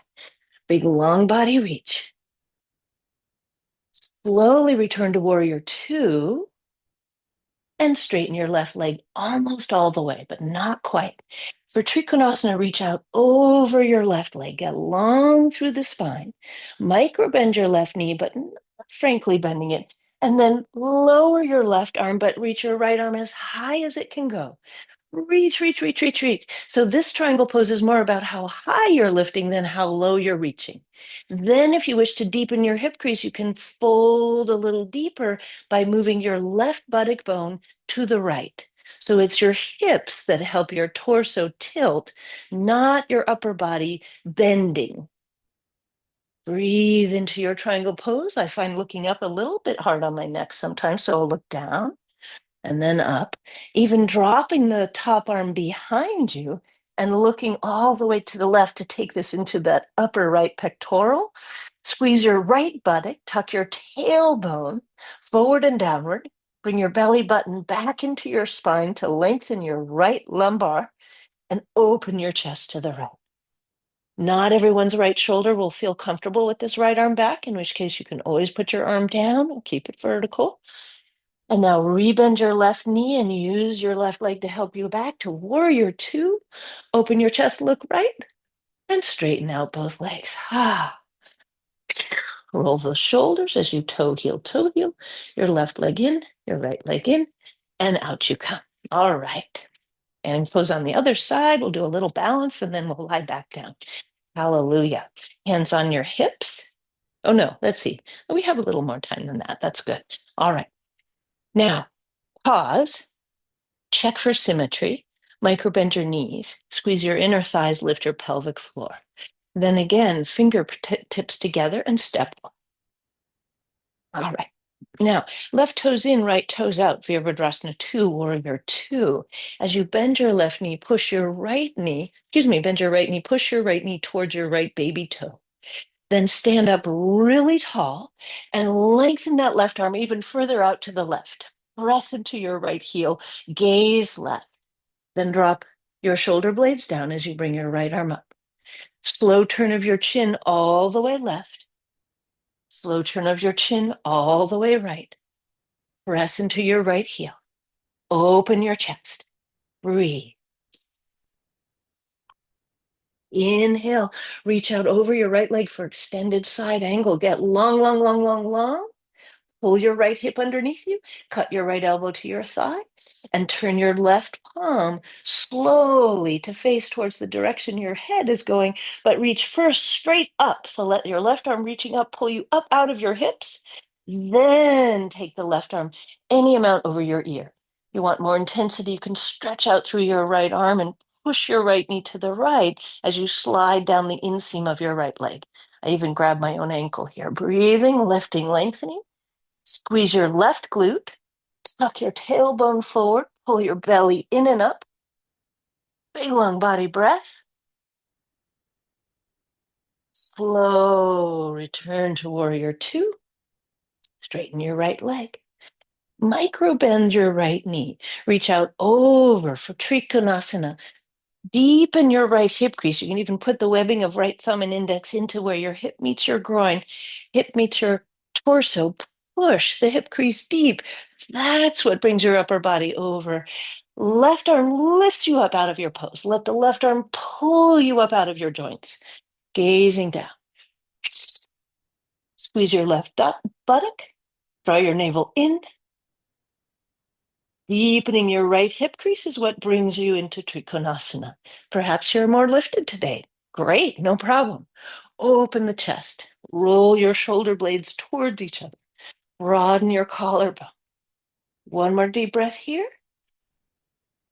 Big long body reach. Slowly return to warrior two and straighten your left leg almost all the way, but not quite. For Trikonasana, reach out over your left leg, get long through the spine, micro bend your left knee, but not frankly bending it, and then lower your left arm, but reach your right arm as high as it can go. Reach, reach, reach, reach, reach. So this triangle pose is more about how high you're lifting than how low you're reaching. Then if you wish to deepen your hip crease, you can fold a little deeper by moving your left buttock bone to the right. So it's your hips that help your torso tilt, not your upper body bending. Breathe into your triangle pose. I find looking up a little bit hard on my neck sometimes, so I'll look down and then up, even dropping the top arm behind you and looking all the way to the left to take this into that upper right pectoral. Squeeze your right buttock, tuck your tailbone forward and downward. Bring your belly button back into your spine to lengthen your right lumbar and open your chest to the right. Not everyone's right shoulder will feel comfortable with this right arm back, in which case you can always put your arm down and keep it vertical. And now rebend your left knee and use your left leg to help you back to warrior two. Open your chest, look right, and straighten out both legs. Roll the shoulders as you toe heel, your left leg in, your right leg in, and out you come. All right. And pose on the other side. We'll do a little balance and then we'll lie back down. Hallelujah. Hands on your hips. Oh no, let's see. We have a little more time than that. That's good. All right. Now, pause. Check for symmetry. Microbend your knees. Squeeze your inner thighs, lift your pelvic floor. Then again, fingertips together and step. All right. Now, left toes in, right toes out, Virabhadrasana 2, warrior 2. As you bend your left knee, push your right knee, bend your right knee, push your right knee towards your right baby toe. Then stand up really tall and lengthen that left arm even further out to the left. Press into your right heel, gaze left. Then drop your shoulder blades down as you bring your right arm up. Slow turn of your chin all the way left. Slow turn of your chin all the way right. Press into your right heel. Open your chest. Breathe. Inhale. Reach out over your right leg for extended side angle. Get long, long, long, long, long. Pull your right hip underneath you, cut your right elbow to your thigh, and turn your left palm slowly to face towards the direction your head is going, but reach first straight up. So let your left arm reaching up pull you up out of your hips. Then take the left arm any amount over your ear. You want more intensity, you can stretch out through your right arm and push your right knee to the right as you slide down the inseam of your right leg. I even grab my own ankle here. Breathing, lifting, lengthening. Squeeze your left glute Tuck your tailbone forward, pull your belly in and up. Big long body breath. Slow return to warrior two. Straighten your right leg. Micro bend your right knee. Reach out over for Trikonasana. Deepen your right hip crease. You can even put the webbing of right thumb and index into where your hip meets your groin, hip meets your torso. Push the hip crease deep. That's what brings your upper body over. Left arm lifts you up out of your pose. Let the left arm pull you up out of your joints. Gazing down. Squeeze your left buttock. Draw your navel in. Deepening your right hip crease is what brings you into Trikonasana. Perhaps you're more lifted today. Great, no problem. Open the chest. Roll your shoulder blades towards each other. Broaden your collarbone. One more deep breath here.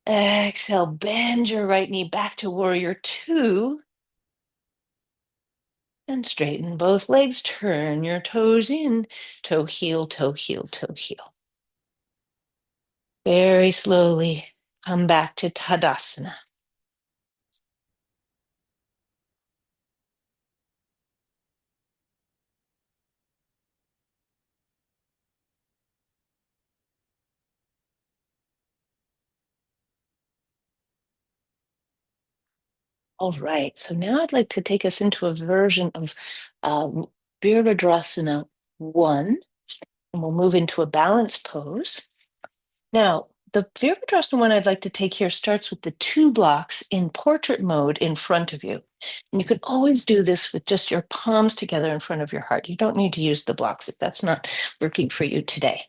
Exhale, bend your right knee back to warrior two. And straighten both legs. Turn your toes in. Toe heel, toe heel, toe heel. Very slowly come back to Tadasana. All right, so now I'd like to take us into a version of Virabhadrasana 1, and we'll move into a balance pose. Now, the Virabhadrasana 1 I'd like to take here starts with the two blocks in portrait mode in front of you. And you can always do this with just your palms together in front of your heart. You don't need to use the blocks if that's not working for you today.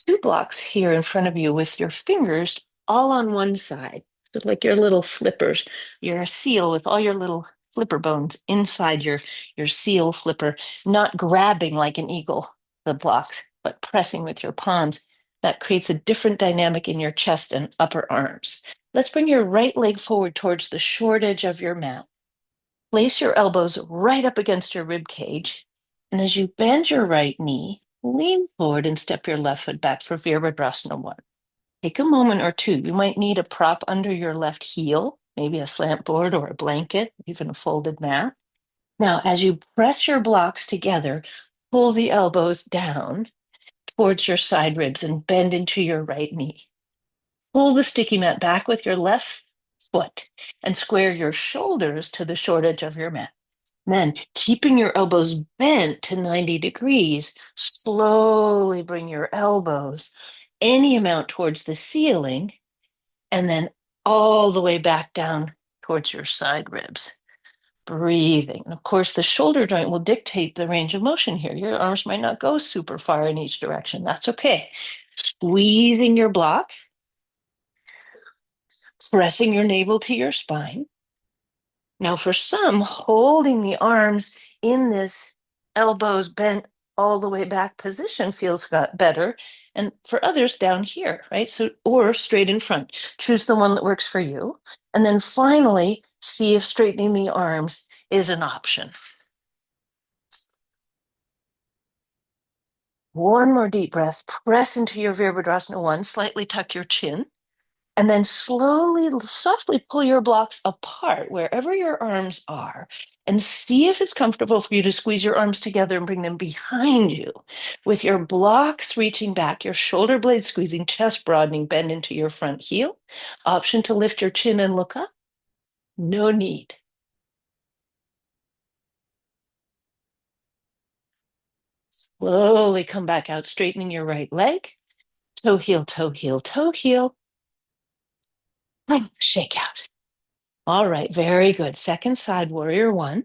Two blocks here in front of you with your fingers all on one side. So like your little flippers. You're a seal with all your little flipper bones inside your seal flipper, not grabbing like an eagle, the blocks, but pressing with your palms. That creates a different dynamic in your chest and upper arms. Let's bring your right leg forward towards the short edge of your mat. Place your elbows right up against your rib cage. And as you bend your right knee, lean forward and step your left foot back for Virabhadrasana 1. Take a moment or two. You might need a prop under your left heel, maybe a slant board or a blanket, even a folded mat. Now, as you press your blocks together, pull the elbows down towards your side ribs and bend into your right knee. Pull the sticky mat back with your left foot and square your shoulders to the short edge of your mat. Then, keeping your elbows bent to 90 degrees, slowly bring your elbows any amount towards the ceiling and then all the way back down towards your side ribs. Breathing. And of course, the shoulder joint will dictate the range of motion here. Your arms might not go super far in each direction. That's okay. Squeezing your block, pressing your navel to your spine. Now, for some, holding the arms in this elbows bent all the way back position feels better. And for others, down here, right? So, or straight in front. Choose the one that works for you. And then finally, see if straightening the arms is an option. One more deep breath. Press into your Virabhadrasana 1. Slightly tuck your chin. And then slowly, softly pull your blocks apart wherever your arms are and see if it's comfortable for you to squeeze your arms together and bring them behind you with your blocks reaching back, your shoulder blades squeezing, chest broadening, bend into your front heel. Option to lift your chin and look up. No need. Slowly come back out, straightening your right leg. Toe heel, toe heel, toe heel. Shake out. All right, very good. Second side, warrior 1.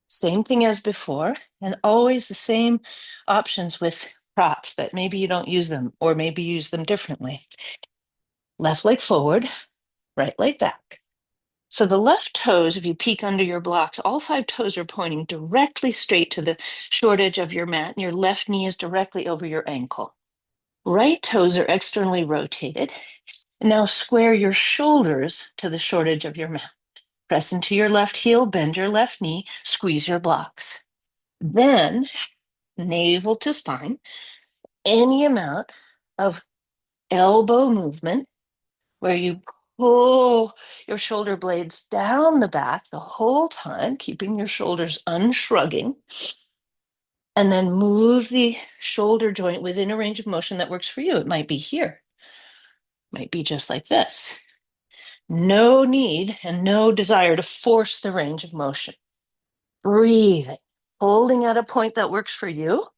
Same thing as before, and always the same options with props that maybe you don't use them or maybe use them differently. Left leg forward, right leg back. So the left toes, if you peek under your blocks, all 5 toes are pointing directly straight to the short edge of your mat, and your left knee is directly over your ankle. Right toes are externally rotated. Now square your shoulders to the short edge of your mat. Press into your left heel, bend your left knee, squeeze your blocks. Then navel to spine, any amount of elbow movement where you pull your shoulder blades down the back the whole time, keeping your shoulders unshrugging, and then move the shoulder joint within a range of motion that works for you. It might be here, might be just like this. No need and no desire to force the range of motion. Breathing, holding at a point that works for you,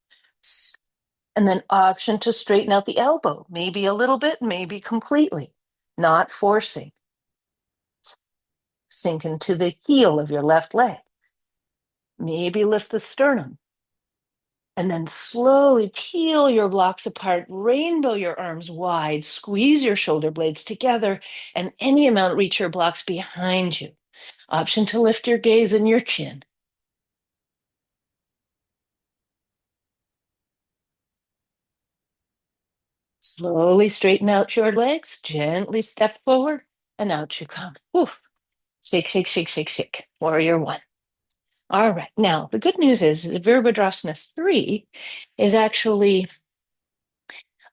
and then option to straighten out the elbow, maybe a little bit, maybe completely, not forcing. Sink into the heel of your left leg. Maybe lift the sternum. And then slowly peel your blocks apart, rainbow your arms wide, squeeze your shoulder blades together, and any amount reach your blocks behind you. Option to lift your gaze and your chin. Slowly straighten out your legs, gently step forward, and out you come. Oof. Shake, shake, shake, shake, shake. Warrior one. All right. Now, the good news is Virabhadrasana 3 is actually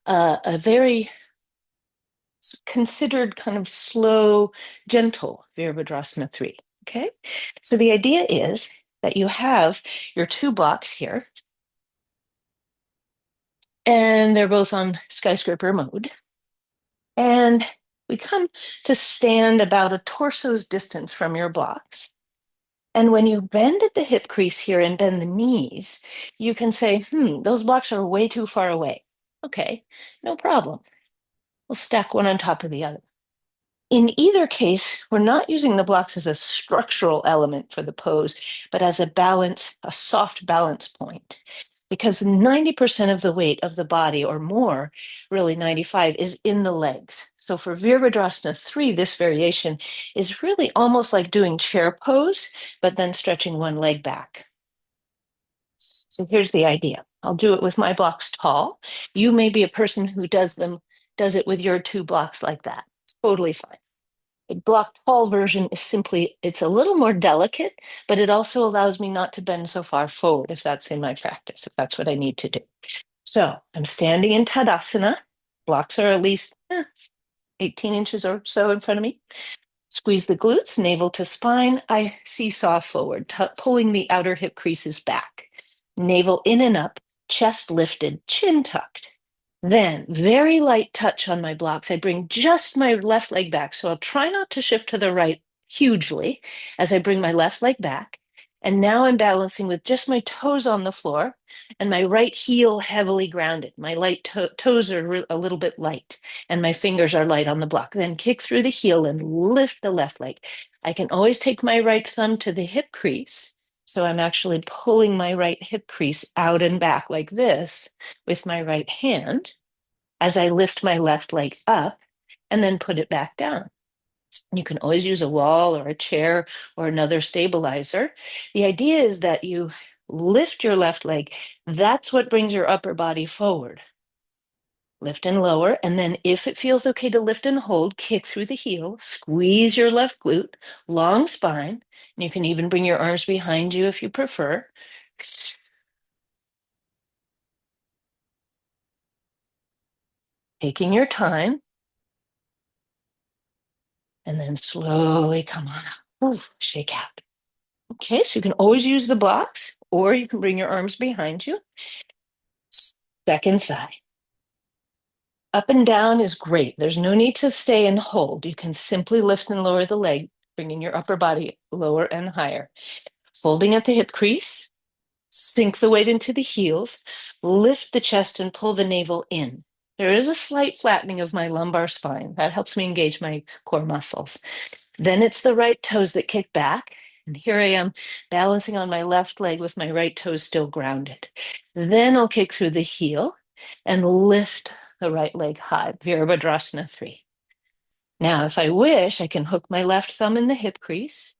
a very considered kind of slow, gentle Virabhadrasana 3. Okay. So the idea is that you have your two blocks here, and they're both on skyscraper mode. And we come to stand about a torso's distance from your blocks. And when you bend at the hip crease here and bend the knees, you can say, those blocks are way too far away. Okay, no problem. We'll stack one on top of the other. In either case, we're not using the blocks as a structural element for the pose, but as a balance, a soft balance point. Because 90% of the weight of the body or more, really 95, is in the legs. So for Virabhadrasana 3, this variation is really almost like doing chair pose, but then stretching one leg back. So here's the idea. I'll do it with my blocks tall. You may be a person who does it with your two blocks like that. Totally fine. A block tall version is simply, it's a little more delicate, but it also allows me not to bend so far forward if that's in my practice, if that's what I need to do. So I'm standing in Tadasana. Blocks are at least 18 inches or so in front of me. Squeeze the glutes, navel to spine. I seesaw forward, pulling the outer hip creases back. Navel in and up, chest lifted, chin tucked. Then, very light touch on my blocks. I bring just my left leg back. So I'll try not to shift to the right hugely as I bring my left leg back. And now I'm balancing with just my toes on the floor and my right heel heavily grounded. My toes are a little bit light and my fingers are light on the block. Then kick through the heel and lift the left leg. I can always take my right thumb to the hip crease. So I'm actually pulling my right hip crease out and back like this with my right hand as I lift my left leg up and then put it back down. You can always use a wall or a chair or another stabilizer. The idea is that you lift your left leg. That's what brings your upper body forward. Lift and lower. And then if it feels okay to lift and hold, kick through the heel, squeeze your left glute, long spine. And you can even bring your arms behind you if you prefer. Taking your time. And then slowly come on up. Oof, shake out. Okay, so you can always use the blocks, or you can bring your arms behind you. Second side. Up and down is great. There's no need to stay and hold. You can simply lift and lower the leg, bringing your upper body lower and higher. Folding at the hip crease, sink the weight into the heels, lift the chest and pull the navel in. There is a slight flattening of my lumbar spine. That helps me engage my core muscles. Then it's the right toes that kick back. And here I am balancing on my left leg with my right toes still grounded. Then I'll kick through the heel and lift the right leg high, Virabhadrasana 3. Now, if I wish, I can hook my left thumb in the hip crease.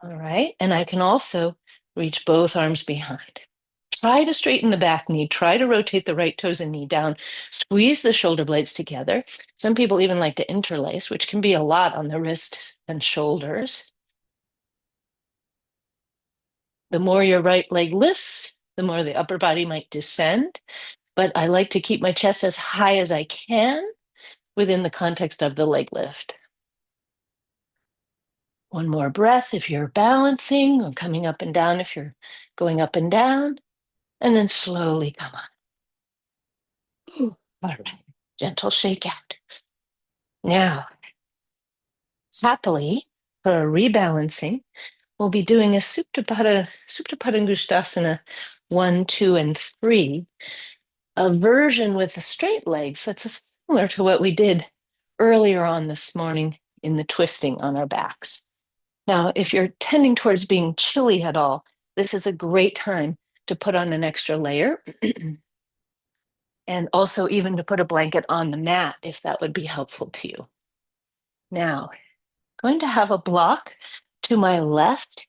All right. And I can also reach both arms behind. Try to straighten the back knee. Try to rotate the right toes and knee down. Squeeze the shoulder blades together. Some people even like to interlace, which can be a lot on the wrists and shoulders. The more your right leg lifts, the more the upper body might descend. but I like to keep my chest as high as I can within the context of the leg lift. One more breath if you're balancing or coming up and down if you're going up and down, and then slowly come on. All right, gentle shake out. Now, happily, for rebalancing, we'll be doing a Supta Padangusthasana 1, 2, and 3, a version with the straight legs that's similar to what we did earlier on this morning in the twisting on our backs. Now, if you're tending towards being chilly at all, this is a great time to put on an extra layer and also even to put a blanket on the mat if that would be helpful to you. Now, going to have a block to my left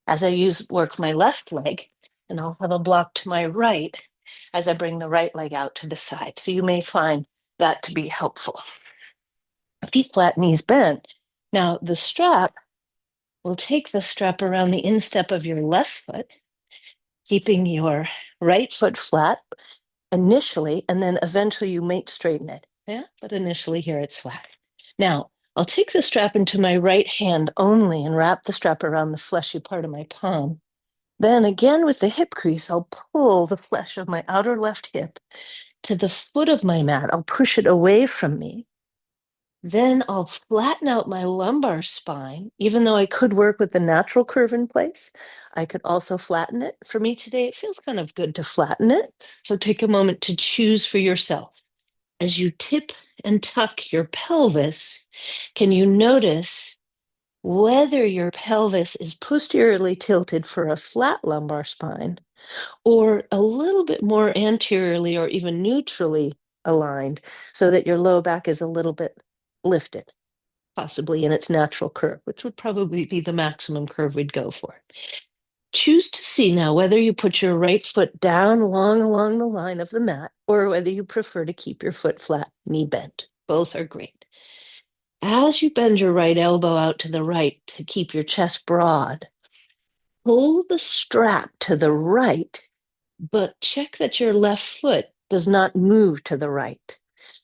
as I work my left leg, and I'll have a block to my right as I bring the right leg out to the side. So you may find that to be helpful. Feet flat, knees bent. Now the strap, we'll take the strap around the instep of your left foot, keeping your right foot flat initially, and then eventually you might straighten it. Yeah, but initially here it's flat. Now, I'll take the strap into my right hand only and wrap the strap around the fleshy part of my palm. Then again with the hip crease, I'll pull the flesh of my outer left hip to the foot of my mat. I'll push it away from me. Then I'll flatten out my lumbar spine. Even though I could work with the natural curve in place, I could also flatten it. For me today, it feels kind of good to flatten it. So take a moment to choose for yourself. As you tip and tuck your pelvis, can you notice whether your pelvis is posteriorly tilted for a flat lumbar spine or a little bit more anteriorly or even neutrally aligned so that your low back is a little bit lifted, possibly in its natural curve, which would probably be the maximum curve we'd go for. Choose to see now whether you put your right foot down along the line of the mat or whether you prefer to keep your foot flat, knee bent. Both are great. As you bend your right elbow out to the right to keep your chest broad, pull the strap to the right, but check that your left foot does not move to the right.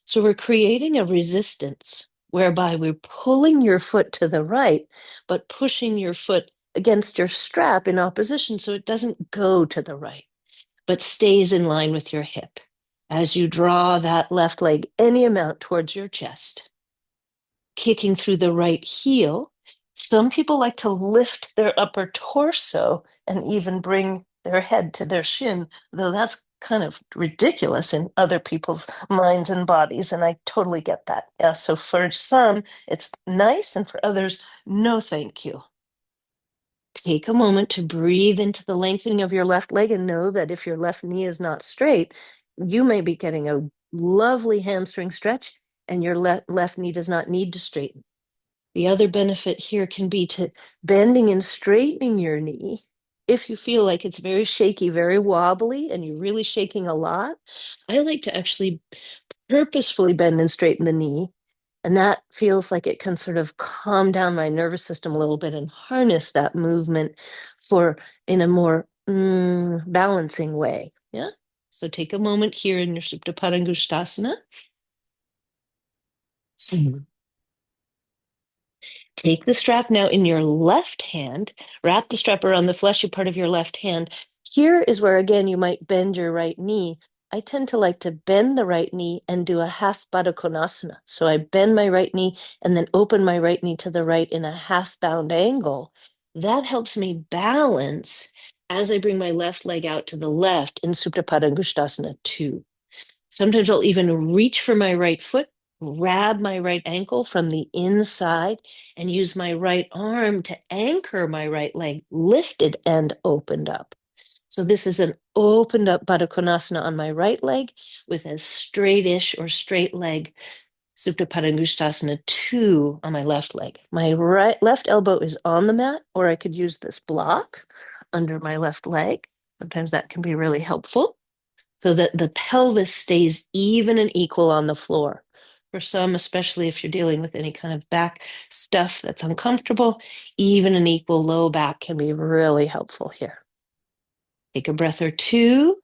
So we're creating a resistance whereby we're pulling your foot to the right, but pushing your foot against your strap in opposition so it doesn't go to the right, but stays in line with your hip as you draw that left leg any amount towards your chest, kicking through the right heel. Some people like to lift their upper torso and even bring their head to their shin, though that's kind of ridiculous in other people's minds and bodies. And I totally get that. Yeah, so for some, it's nice, and for others, no, thank you. Take a moment to breathe into the lengthening of your left leg and know that if your left knee is not straight, you may be getting a lovely hamstring stretch and your left knee does not need to straighten. The other benefit here can be to bending and straightening your knee. If you feel like it's very shaky, very wobbly, and you're really shaking a lot, I like to actually purposefully bend and straighten the knee. And that feels like it can sort of calm down my nervous system a little bit and harness that movement for in a more balancing way. Yeah. So take a moment here in your Supta Padangusthasana. Take the strap now in your left hand, wrap the strap around the fleshy part of your left hand. Here is where, again, you might bend your right knee. I tend to like to bend the right knee and do a half Baddha Konasana. So I bend my right knee and then open my right knee to the right in a half bound angle. That helps me balance as I bring my left leg out to the left in Supta Padangusthasana 2. Sometimes I'll even reach for my right foot, grab my right ankle from the inside, and use my right arm to anchor my right leg, lifted and opened up. So this is an opened up Baddha Konasana on my right leg with a straightish or straight leg Supta Padangusthasana 2 on my left leg. My left elbow is on the mat, or I could use this block under my left leg. Sometimes that can be really helpful so that the pelvis stays even and equal on the floor. For some, especially if you're dealing with any kind of back stuff that's uncomfortable, even an equal low back can be really helpful here. Take a breath or two.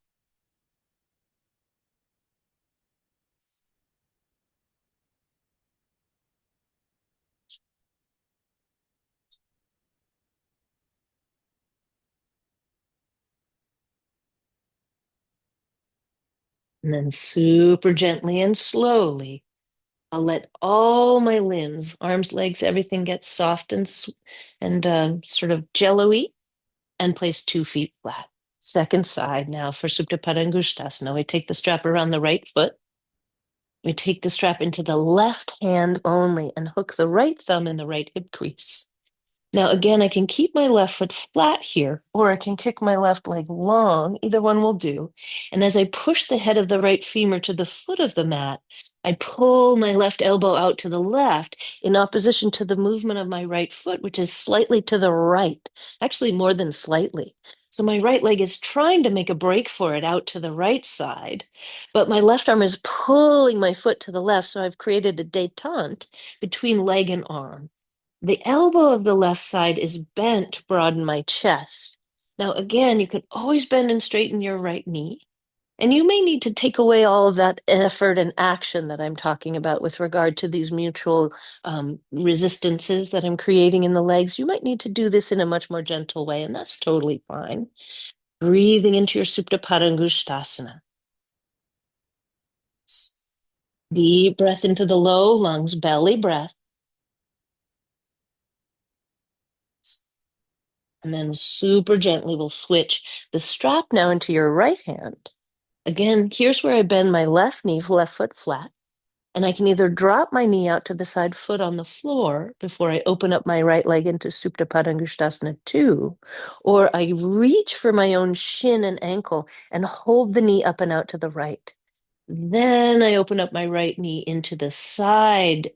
And then super gently and slowly, I'll let all my limbs, arms, legs, everything get soft and sort of jello-y and place 2 feet flat. Second side now for Supta Padangusthasana. We take the strap around the right foot. We take the strap into the left hand only and hook the right thumb in the right hip crease. Now, again, I can keep my left foot flat here, or I can kick my left leg long. Either one will do. And as I push the head of the right femur to the foot of the mat, I pull my left elbow out to the left in opposition to the movement of my right foot, which is slightly to the right, actually more than slightly. So my right leg is trying to make a break for it out to the right side, but my left arm is pulling my foot to the left. So I've created a détente between leg and arm. The elbow of the left side is bent to broaden my chest. Now, again, you can always bend and straighten your right knee. And you may need to take away all of that effort and action that I'm talking about with regard to these mutual resistances that I'm creating in the legs. You might need to do this in a much more gentle way, and that's totally fine. Breathing into your Supta Padangusthasana. Deep breath into the low lungs, belly breath. And then super gently, we'll switch the strap now into your right hand. Again, here's where I bend my left knee, left foot flat. And I can either drop my knee out to the side foot on the floor before I open up my right leg into Supta Padangusthasana 2, or I reach for my own shin and ankle and hold the knee up and out to the right. Then I open up my right knee into the side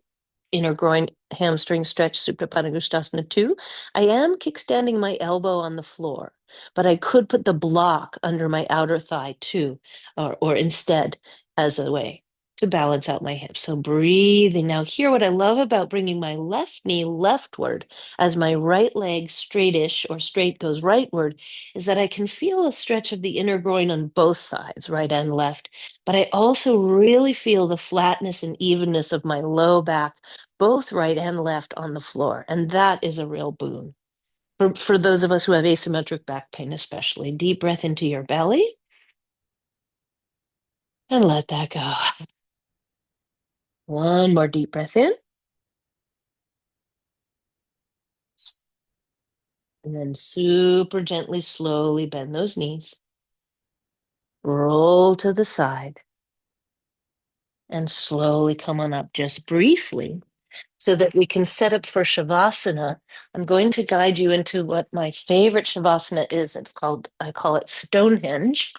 inner groin hamstring stretch, Supta Padangusthasana 2. I am kickstanding my elbow on the floor, but I could put the block under my outer thigh too, or instead as a way to balance out my hips. So breathing. Now, here, what I love about bringing my left knee leftward as my right leg straightish or straight goes rightward is that I can feel a stretch of the inner groin on both sides, right and left. But I also really feel the flatness and evenness of my low back, both right and left on the floor. And that is a real boon for those of us who have asymmetric back pain, especially. Deep breath into your belly and let that go. One more deep breath in. And then super gently, slowly bend those knees. Roll to the side and slowly come on up just briefly so that we can set up for Shavasana. I'm going to guide you into what my favorite Shavasana is. I call it Stonehenge.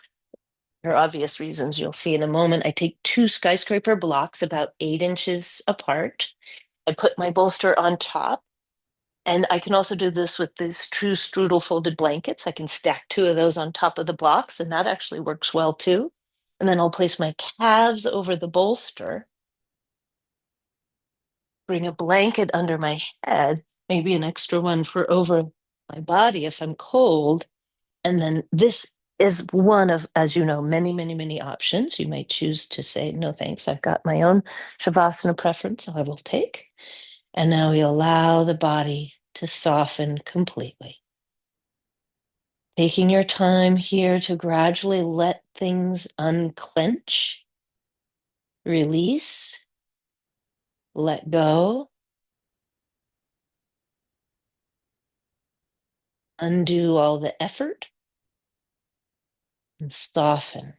For obvious reasons you'll see in a moment. I take 2 skyscraper blocks about 8 inches apart. I put my bolster on top. And I can also do this with these true strudel folded blankets. I can stack 2 of those on top of the blocks, and that actually works well too. And then I'll place my calves over the bolster, bring a blanket under my head, maybe an extra one for over my body if I'm cold. And then this is one of, as you know, many, many, many options. You might choose to say, no, thanks. I've got my own Shavasana preference I will take. And now we allow the body to soften completely. Taking your time here to gradually let things unclench, release, let go, undo all the effort, and soften.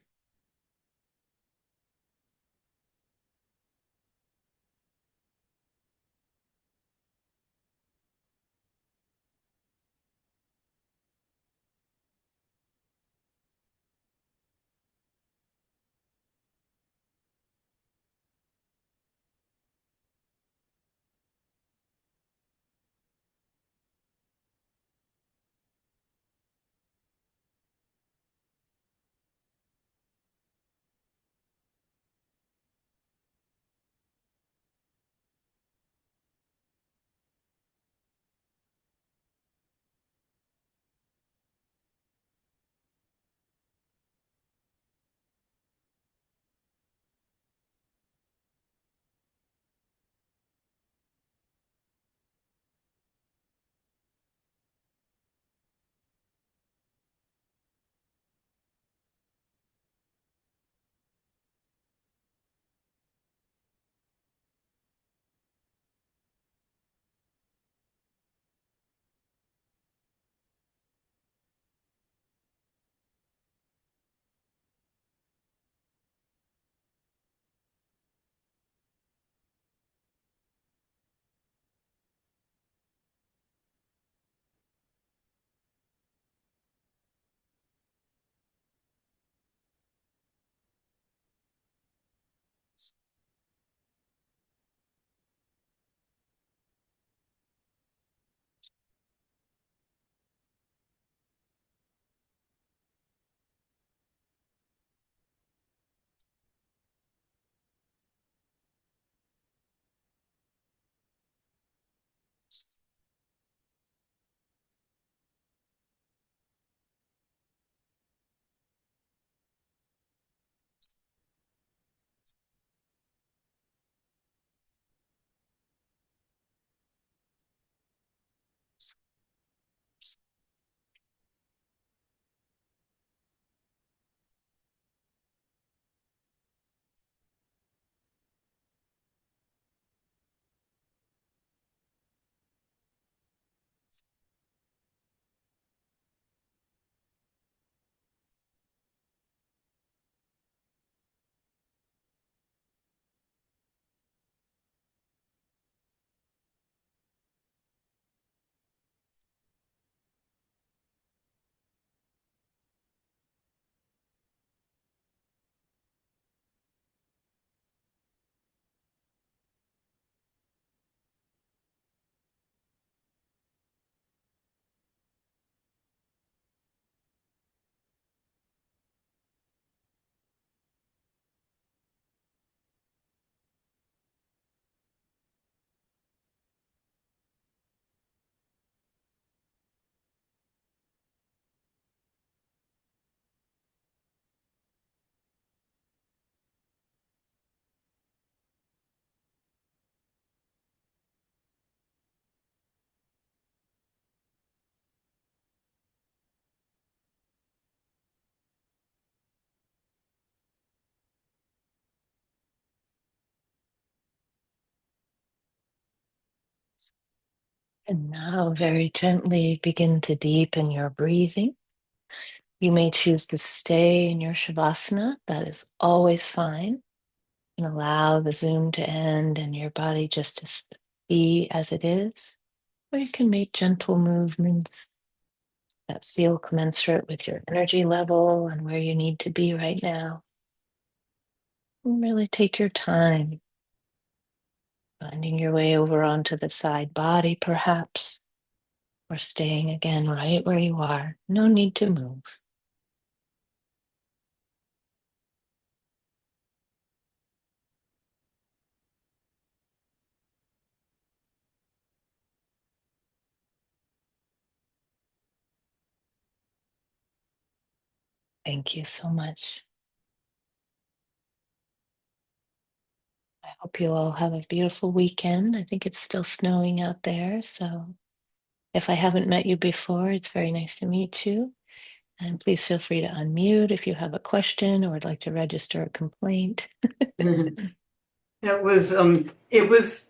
And now, very gently begin to deepen your breathing. You may choose to stay in your Shavasana. That is always fine. And allow the Zoom to end and your body just to be as it is. Or you can make gentle movements that feel commensurate with your energy level and where you need to be right now. And really take your time, finding your way over onto the side body, perhaps, or staying again right where you are. No need to move. Thank you so much. I hope you all have a beautiful weekend. I think it's still snowing out there. So if I haven't met you before, it's very nice to meet you. And please feel free to unmute if you have a question or would like to register a complaint. It was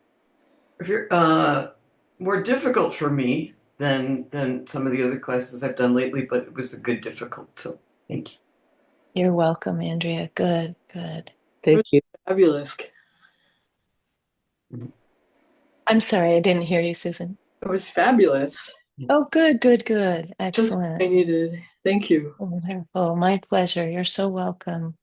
more difficult for me than some of the other classes I've done lately, but it was a good difficult. So thank you. You're welcome, Andrea. Good, good. Thank you. Fabulous. I'm sorry, I didn't hear you, Susan. It was fabulous. Oh, good, good, good. Just what I Excellent. needed. Thank you. Wonderful. My pleasure. You're so welcome.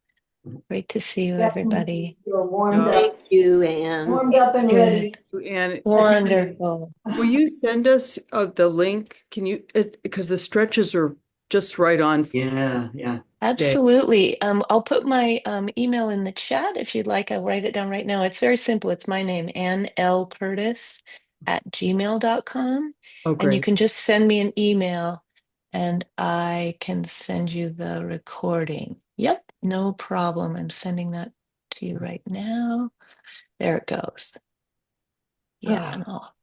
Great to see you, Definitely everybody. feel warmed Thank up, you, Anne. warmed up and ready. Good. And Wonderful. will you send us the link? Can you, because the stretches are just right on. Yeah, yeah. Absolutely. I'll put my email in the chat if you'd like. I'll write it down right now. It's very simple. It's my name, Ann L. Curtis at gmail.com. Oh, And you great. can just send me an email and I can send you the recording. Yep, no problem. I'm sending that to you right now. There it goes. Yeah, and I'll